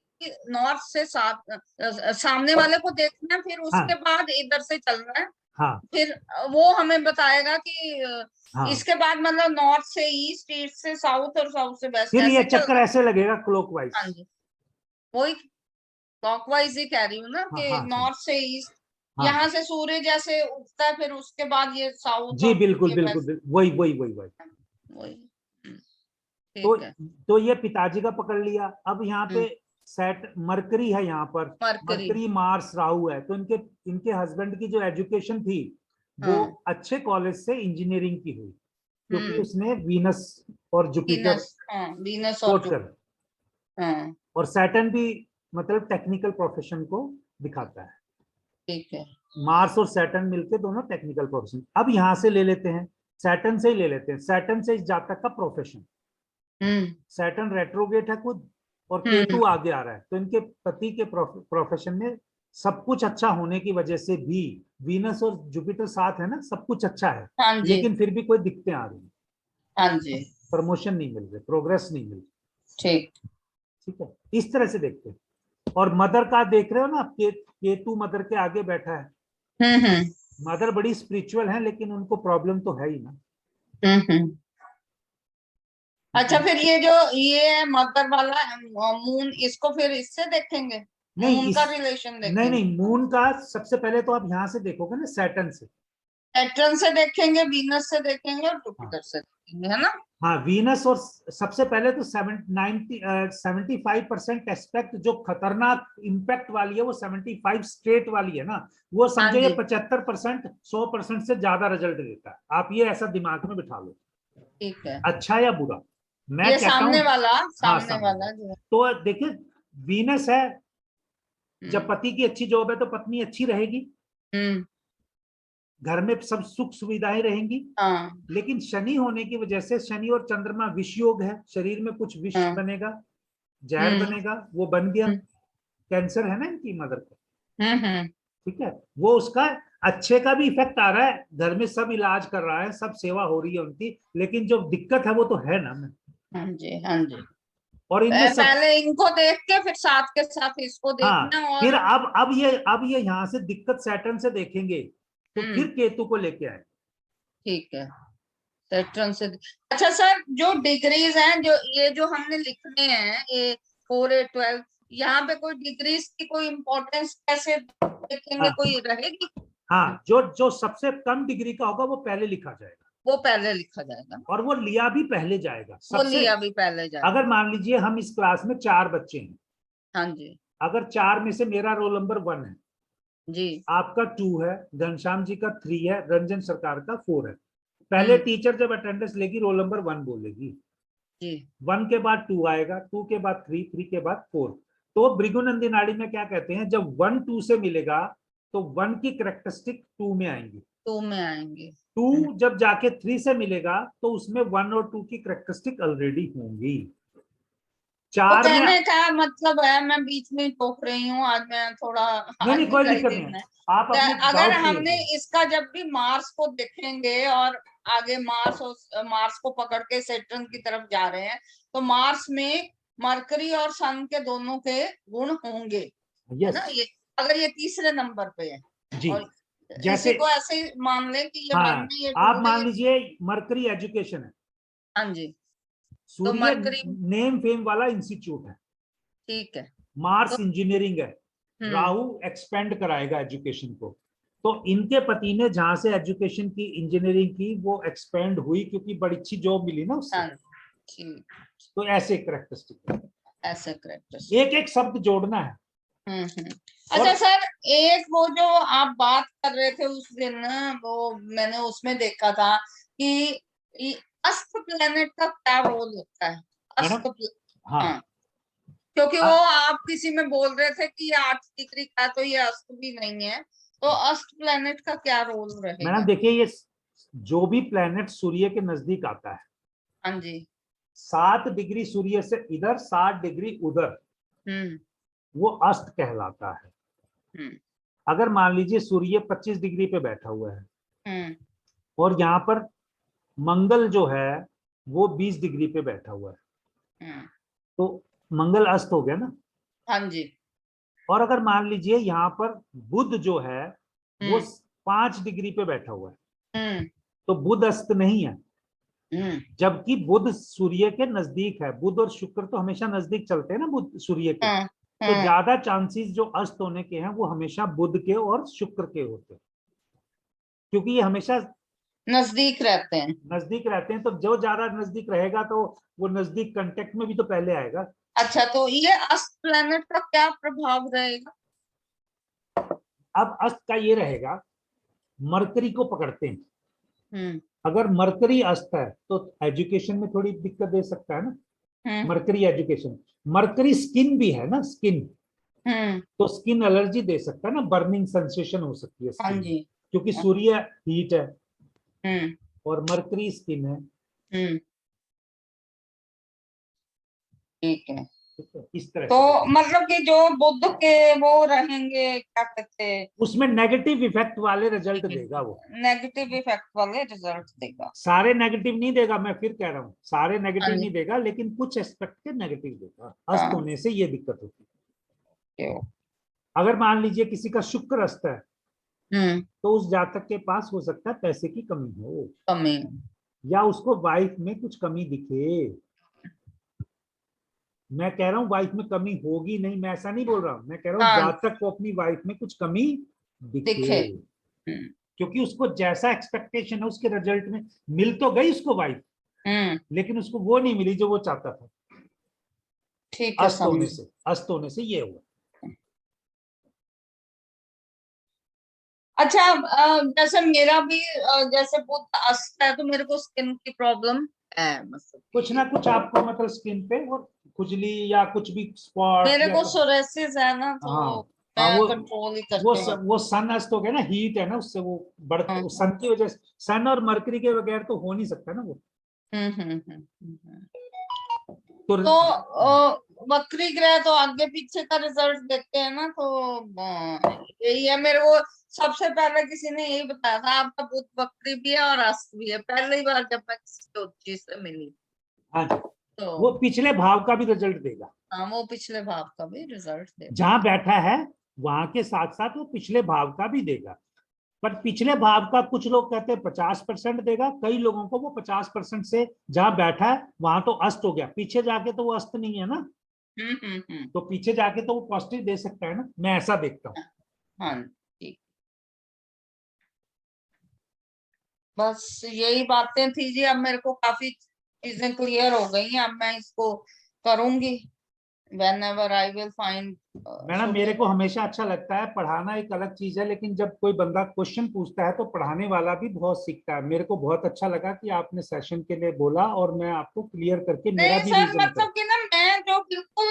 नॉर्थ से सामने वाले को देखना है, फिर उसके बाद इधर से चलना है। हाँ, फिर वो हमें बताएगा कि हाँ, इसके बाद मतलब नॉर्थ से ईस्ट, ईस्ट से साउथ और साउथ से वेस्ट फिर ये ऐसे चक्कर चलता। ऐसे लगेगा क्लॉकवाइज। हाँ जी, वही क्लॉकवाइज ही कह रही हूँ ना हाँ, कि हाँ, हाँ, नॉर्थ से ईस्ट, हाँ, यहाँ से सूर्य जैसे उगता है फिर उसके बाद ये साउथ जी और बिल्कुल ये बिल्कुल वेस्ट। बिल्कुल, वही वही वही वही। वही। तो ठीक है। तो ये पिताजी का पकड़ लिया। अब यहाँ पे सेट मरकरी है, यहाँ पर मरकरी। मरकरी मार्स राहु है, तो इनके इनके हस्बैंड की जो एजुकेशन थी वो हाँ। अच्छे कॉलेज से इंजीनियरिंग की हुई, क्योंकि हम्म। उसने वीनस और जुपिटर वीनस, हाँ वीनस और कोट जो। कर, हाँ। और सैटर्न भी मतलब टेक्निकल प्रोफेशन को दिखाता है। ठीक है। मार्स और सैटर्न मिलके दोनों टेक्निकल प्रोफेशन। अब यहाँ से ले लेते हैं, सैटर्न से ही ले लेते हैं, सैटर्न से इस जातक का प्रोफेशन। हम्म। सैटर्न रेट्रोगेट है खुद, और हम्म। केतु आगे आ रहा है, तो इनके पति के प्रोफेशन में सब कुछ अच्छा होने की वजह से भी, वीनस और जुपिटर साथ है ना, सब कुछ अच्छा है, हाँ जी। लेकिन फिर भी कोई दिक्कतें आ रही हैं, हाँ जी। प्रमोशन नहीं मिल रही, प्रोग्रेस नहीं मिल रही। ठीक। ठीक है, इस तरह से देखते हैं। और मदर का देख रहे हो ना, केतु मदर के आगे बैठा है। हम्म। मदर बड़ी स्पिरिचुअल है, लेकिन उनको प्रॉब्लम तो है ही ना। हम्म। ठीक अच्छा, है, फिर ये जो ये है मकर वाला मून, इसको फिर इससे देखेंगे, नहीं मून इस का रिलेशन नहीं देखेंगे। नहीं, मून का सबसे पहले तो आप यहां से देखोगे ना, सैटर्न से। सैटर्न से देखेंगे, वीनस से देखेंगे और हाँ, जुपिटर से देखेंगे, है ना। हाँ, वीनस, और सबसे पहले तो 75% एस्पेक्ट जो खतरनाक इंपैक्ट वाली है वो 75 स्ट्रेट वाली है ना, वो हाँ समझो ये जी। 75% 100% से ज्यादा रिजल्ट देता है। आप ये ऐसा दिमाग में बिठा लो, ठीक है। अच्छा या बुरा, मैं ये कहता हूं। हाँ, सामने सामने वाला वाला। जो है। तो देखिए, वीनस है, जब हम्म। पति की अच्छी जॉब है तो पत्नी अच्छी रहेगी, हम्म। घर में सब सुख सुविधाएं रहेंगी। हाँ। लेकिन शनि होने की वजह से, शनि और चंद्रमा विष योग है, शरीर में कुछ विष हाँ। बनेगा, जहर हम्म। बनेगा, वो बन गया। हम्म। कैंसर है ना इनकी मदर को। हम्म। ठीक है, वो उसका अच्छे का भी इफेक्ट आ रहा है, घर में सब इलाज कर रहा है, सब सेवा हो रही है उनकी, लेकिन जो दिक्कत है वो तो है ना। हाँ जी। हाँ जी। और इनमें सब, पहले इनको देख के फिर साथ के साथ इसको हाँ, देखना फिर और। अब ये यहाँ से दिक्कत सैटर्न से देखेंगे, तो फिर हम्म। केतु को लेके आए। ठीक है। सैटर्न से। अच्छा सर, जो डिग्रीज हैं, जो ये जो हमने लिखने हैं, ये 4 8 12, यहाँ पे कोई डिग्रीज की कोई इम्पोर्टेंस कैसे देखेंगे, हाँ, कोई रहेगी। हाँ, जो जो सबसे कम डिग्री का होगा वो पहले लिखा जाएगा, वो पहले लिखा जाएगा। और वो लिया भी पहले जाएगा वो सबसे। लिया भी पहले अगर जाएगा। मान लीजिए हम इस क्लास में 4 बच्चे हैं, हाँ जी। अगर 4 में से मेरा रोल नंबर 1 है, जी। आपका 2 है, घनश्याम जी का 3 है, रंजन सरकार का 4 है, पहले हम्म। टीचर जब अटेंडेंस लेगी रोल नंबर 1 बोलेगी, जी। 1 के बाद 2 आएगा, 2 के बाद 3, 3 के बाद 4। तो भृगुनंदी नाड़ी में क्या कहते हैं, जब 1 2 से मिलेगा तो 1 की करेक्टरिस्टिक 2 में आएंगी, 2 में आएंगे। 2 जब जाके 3 से मिलेगा तो उसमें 1 और 2 की करेक्टरिस्टिक ऑलरेडी होंगी। तो 4 में, कहने का मतलब है, मैं बीच में टोक रही हूँ आज, मैं थोड़ा नहीं आज नहीं, कोई मेरा ही दिक्कत नहीं दिन है, है। आप तो अपने अगर डाउट क्लियर हमने करें। इसका जब भी मार्स को देखेंगे और आगे मार्स को पकड़ के सैटर्न की तरफ जा रहे हैं, तो मार्स में मरकरी और सन के दोनों के गुण होंगे, है यस ना। ये अगर ये तीसरे नंबर पे है, जी, और इसी जैसे, को ऐसे ही मान लें कि ये वन हाँ, में, ये टू आप में, मान ये। लीजिए मरकरी एजुकेशन है, हाँ जी। तो सूर्य मरकरी। नेम फेम वाला इंस्टीट्यूट है, ठीक है। तो। मार्स इंजीनियरिंग है, हम्म। राहु एक्सपेंड कराएगा एजुकेशन को। तो इनके पति ने जहां से एजुकेशन की, इंजीनियरिंग की, वो एक्सपेंड हुई क्योंकि बड़ी अच्छी जॉब मिली ना उससे। हाँ। ठीक। तो ऐसे करेक्टरिस्टिक है, ऐसे करेक्टर। एक एक शब्द जोड़ना है। हम्म। और अच्छा सर, एक वो जो आप बात कर रहे थे उस दिन, वो मैंने उसमें देखा था कि ये अस्त प्लेनेट का क्या रोल होता है। मैडम, हाँ, हाँ, क्योंकि वो अ- आप किसी में बोल रहे थे कि ये 8 डिग्री का, तो ये अस्त भी नहीं है, तो अस्त प्लेनेट का क्या रोल मैडम रहेगा। देखिए, ये जो भी प्लेनेट सूर्य के नजदीक आता है, हाँ जी। 7 डिग्री सूर्य से इधर, 60 डिग्री उधर, हम्म। वो अस्त कहलाता है। हम्म। अगर मान लीजिए सूर्य 25 डिग्री पे बैठा हुआ है, हम्म। और यहाँ पर मंगल जो है वो 20 डिग्री पे बैठा हुआ है, हम्म। तो मंगल अस्त हो गया ना। हाँ जी। और अगर मान लीजिए यहाँ पर बुध जो है वो हम्म। 5 डिग्री पे बैठा हुआ है, हम्म तो बुध अस्त नहीं है, जबकि बुध सूर्य के नजदीक है। बुध और शुक्र तो हमेशा नजदीक चलते हैं ना बुध सूर्य के, तो ज्यादा चांसेस जो अस्त होने के हैं वो हमेशा बुध के और शुक्र के होते हैं, क्योंकि ये हमेशा नजदीक रहते हैं। नजदीक रहते हैं, तो जो ज्यादा नजदीक रहेगा तो वो नजदीक कांटेक्ट में भी तो पहले आएगा। अच्छा, तो ये अस्त प्लैनेट का क्या प्रभाव रहेगा? अब अस्त का ये रहेगा, मरकरी को पकड़ते हैं। हम्म अगर मरकरी अस्त है तो एजुकेशन में थोड़ी दिक्कत दे सकता है ना, मरकरी एजुकेशन। मरकरी स्किन भी है ना, स्किन, तो स्किन एलर्जी दे सकता है ना, बर्निंग सेंसेशन हो सकती है हाँ स्किन, जी। क्योंकि सूर्य हीट है हम्म और मरकरी स्किन है। ठीक है। ठीक है, इस तरह तो से मतलब कि जो बुध के वो रहेंगे, क्या कहते हैं, उसमें नेगेटिव इफेक्ट वाले रिजल्ट देगा वो, नेगेटिव इफेक्ट वाले रिजल्ट देगा। सारे नेगेटिव नहीं देगा, मैं फिर कह रहा हूँ सारे नेगेटिव हाँ नहीं देगा, लेकिन कुछ एस्पेक्ट के नेगेटिव देगा। अस्त हाँ, होने से ये दिक्कत होती है। ओके, अगर मान लीजिए किसी का शुक्र अस्त है, हम्म तो उस जातक के पास हो सकता है पैसे की कमी हो, कमी। या उसको वाइफ में कुछ कमी दिखे। मैं कह रहा हूँ वाइफ में कमी होगी नहीं, मैं ऐसा नहीं बोल रहा हूँ, मैं कह रहा हूँ हाँ, जातक को अपनी वाइफ में कुछ कमी दिखे, दिखे। हम्म क्योंकि उसको जैसा एक्सपेक्टेशन है उसके रिजल्ट में मिल तो गई उसको वाइफ, हम्म लेकिन उसको वो नहीं मिली जो वो चाहता था। ठीक है, समझ। अस्त होने से ये हुआ। अच्छा, जैसे मेरा भी जैसे बुध अस्त है, तो मेरे को स्किन की प्रॉब्लम है, मतलब कुछ कि ना कुछ आपको मतलब स्किन पे और खुजली या कुछ भी स्पॉट मेरे या को सोरेसिस है ना, हाँ तो हाँ, मैं कंट्रोल ही करके रखती वो सन अस्त हो गया ना, हीट है ना, उससे वो बढ़ते, हूँ। सन की वजह से, सन और मरकरी के बगैर तो हो नहीं सकता ना वो। तो तो वक्री ग्रह तो आगे पीछे का रिजल्ट देखते हैं ना, तो यही है मेरे को। सबसे पहले किसी ने यही बताया था, आपका बुध वक्री भी है और अस्त भी है, पहली बार जब मैं किसी ज्योतिषी से मिली। हाँ जी, वो तो पिछले भाव का भी रिजल्ट देगा, हाँ, वो पिछले भाव का भी रिजल्ट देता जहां बैठा है वहां के साथ साथ वो पिछले भाव का भी देगा। पर पिछले भाव का कुछ लोग कहते हैं 50% देगा, कई लोगों को वो 50% से, जहां बैठा है वहां तो अस्त हो गया, पीछे जाके तो वो अस्त नहीं है ना, है। तो पीछे जाके तो वो पॉजिटिव दे सकता है ना, मैं ऐसा देखता हूँ। हाँ, ठीक। बस यही बातें थी जी, अब मेरे को काफी चीजें क्लियर हो गई हैं, अब मैं इसको करूंगी whenever I will find madam मेरे को suitable। हमेशा अच्छा लगता है, पढ़ाना एक अलग चीज है, लेकिन जब कोई बंदा क्वेश्चन पूछता है तो पढ़ाने वाला भी बहुत सीखता है। मेरे को बहुत अच्छा लगा कि आपने सेशन के लिए बोला, और मैं आपको क्लियर करके मेरा नहीं भी सर, रीजन कर। मतलब कि ना, मैं जो बिल्कुल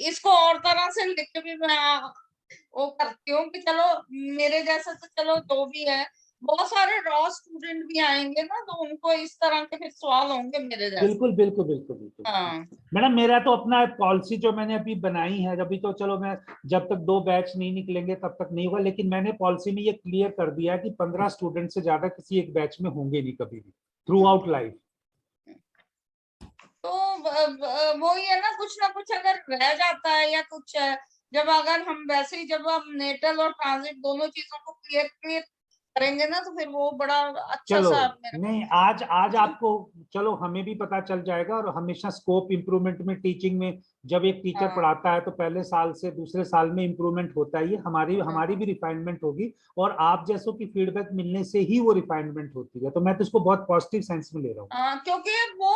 इसको और तरह से लिख के भी मैं वो करती हूँ कि चलो, मेरे जैसे तो चलो जो भी है, बहुत सारे रॉ स्टूडेंट भी आएंगे ना, तो उनको इस तरह के फिर सवाल होंगे मेरे जैसे। बिल्कुल बिल्कुल बिल्कुल बिल्कुल। हाँ मैडम मेरा तो अपना पॉलिसी जो मैंने अभी बनाई है, अभी तो चलो मैं, जब तक 2 बैच नहीं निकलेंगे तब तक नहीं होगा, लेकिन मैंने पॉलिसी में ये क्लियर कर दिया है कि 15 स्टूडेंट से ज्यादा किसी एक बैच में होंगे नहीं कभी भी, थ्रू आउट लाइफ। तो वही है ना कुछ अगर रह जाता है या कुछ है, जब अगर हम वैसे ही जब हम नेटल और ट्रांजिट दोनों चीजों को क्लियर क्लियर करेंगे ना, तो फिर वो बड़ा अच्छा चलो, सा मेरे नहीं आज आज आपको, चलो हमें भी पता चल जाएगा, और हमेशा स्कोप इम्प्रूवमेंट में, टीचिंग में, जब एक टीचर हाँ पढ़ाता है तो पहले साल से दूसरे साल में इम्प्रूवमेंट होता है, ये हमारी हाँ हमारी भी रिफाइनमेंट होगी, और आप जैसों की फीडबैक मिलने से ही वो रिफाइनमेंट होती है, तो मैं तो इसको बहुत पॉजिटिव सेंस में ले रहा हूँ। हाँ, क्योंकि वो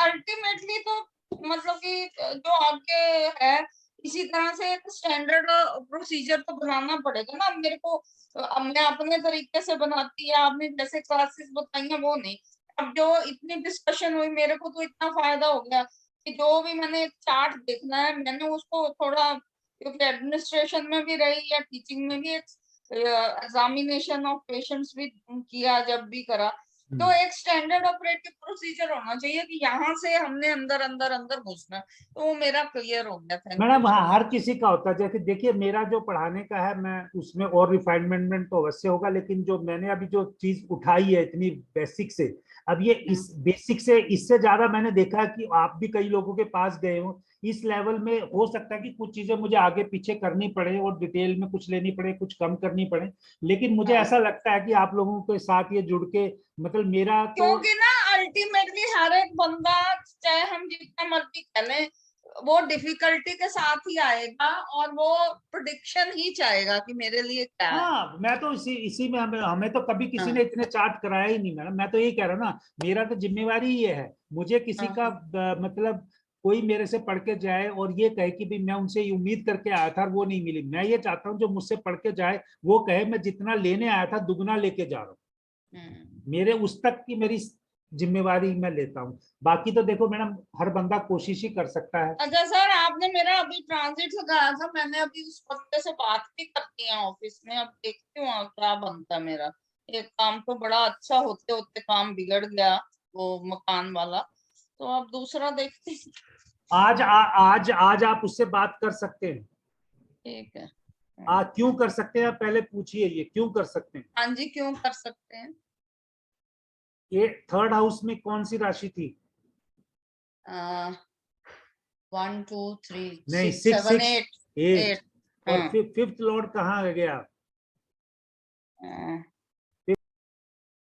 अल्टीमेटली तो मतलब कि जो आगे है, इसी तरह से एक स्टैंडर्ड प्रोसीजर तो बनाना पड़ेगा ना। अब मेरे को, अब मैं अपने तरीके से बनाती है, आपने जैसे क्लासेस बताई है वो नहीं। अब जो इतनी डिस्कशन हुई, मेरे को तो इतना फायदा हो गया कि जो भी मैंने चार्ट देखना है, मैंने उसको थोड़ा, क्योंकि एडमिनिस्ट्रेशन में भी रही या टीचिंग में भी, एग्जामिनेशन ऑफ पेशेंट्स भी किया, जब भी करा, तो एक स्टैंडर्ड ऑपरेटिव प्रोसीजर होना चाहिए कि यहाँ से हमने अंदर अंदर अंदर घुसना है। तो वो मेरा क्लियर हो गया। थैंक यू मैडम सो हाँ, मच। हर किसी का होता है, जैसे देखिए मेरा जो पढ़ाने का है, मैं उसमें और रिफाइनमेंट तो अवश्य होगा, लेकिन जो मैंने अभी जो चीज उठाई है इतनी बेसिक से, अब ये इस बेसिक से इससे ज्यादा मैंने देखा है कि आप भी कई लोगों के पास गए हो, इस लेवल में हो सकता है कि कुछ चीजें मुझे आगे पीछे करनी पड़े और डिटेल में कुछ लेनी पड़े, कुछ कम करनी पड़े, लेकिन मुझे ऐसा लगता है कि आप लोगों के साथ ये जुड़ के, मतलब मेरा तो, क्योंकि ना अल्टीमेटली हर एक बंदा, चाहे हम जितना मर्जी कह लें, वो डिफिकल्टी के साथ ही आएगा और वो प्रेडिक्शन ही चाहेगा कि मेरे लिए क्या है। हाँ मैं तो इसी में, हमें तो कभी किसी ने इतने चार्ट कराया ही नहीं मैडम। मैं तो यही कह रहा हूँ ना, मेरा तो जिम्मेवारी ये है, मुझे किसी का मतलब कोई मेरे से पढ़ के जाए और ये कहे कि भाई मैं उनसे उम्मीद करके आया था और वो नहीं मिली। मैं ये चाहता हूँ जो मुझसे पढ़ के जाए वो कहे मैं जितना लेने आया था दुगना लेके जा रहा हूँ। मेरे उस तक की मेरी जिम्मेवारी मैं लेता हूँ। बाकी तो देखो मैडम, हर बंदा कोशिश ही कर सकता है। अच्छा सर, आपने मेरा अभी ट्रांजिट लगाया था, मैंने अभी उस बंदे से बात भी करती है ऑफिस में, अब देखती हूँ क्या बनता है मेरा। एक काम तो बड़ा अच्छा होते होते काम बिगड़ गया, वो मकान वाला, तो अब दूसरा देखते हैं। आज आप उससे बात कर सकते हैं। ठीक है। क्यों कर सकते हैं, पहले पूछिए ये क्यों कर सकते हैं। हाँ जी, क्यों कर सकते हैं। ये थर्ड हाउस में कौन सी राशि थी। 1 2 3 नहीं, 6 सिक्स 7 सिक्स 8 एट 8। और फिफ्थ लॉर्ड कहाँ गया।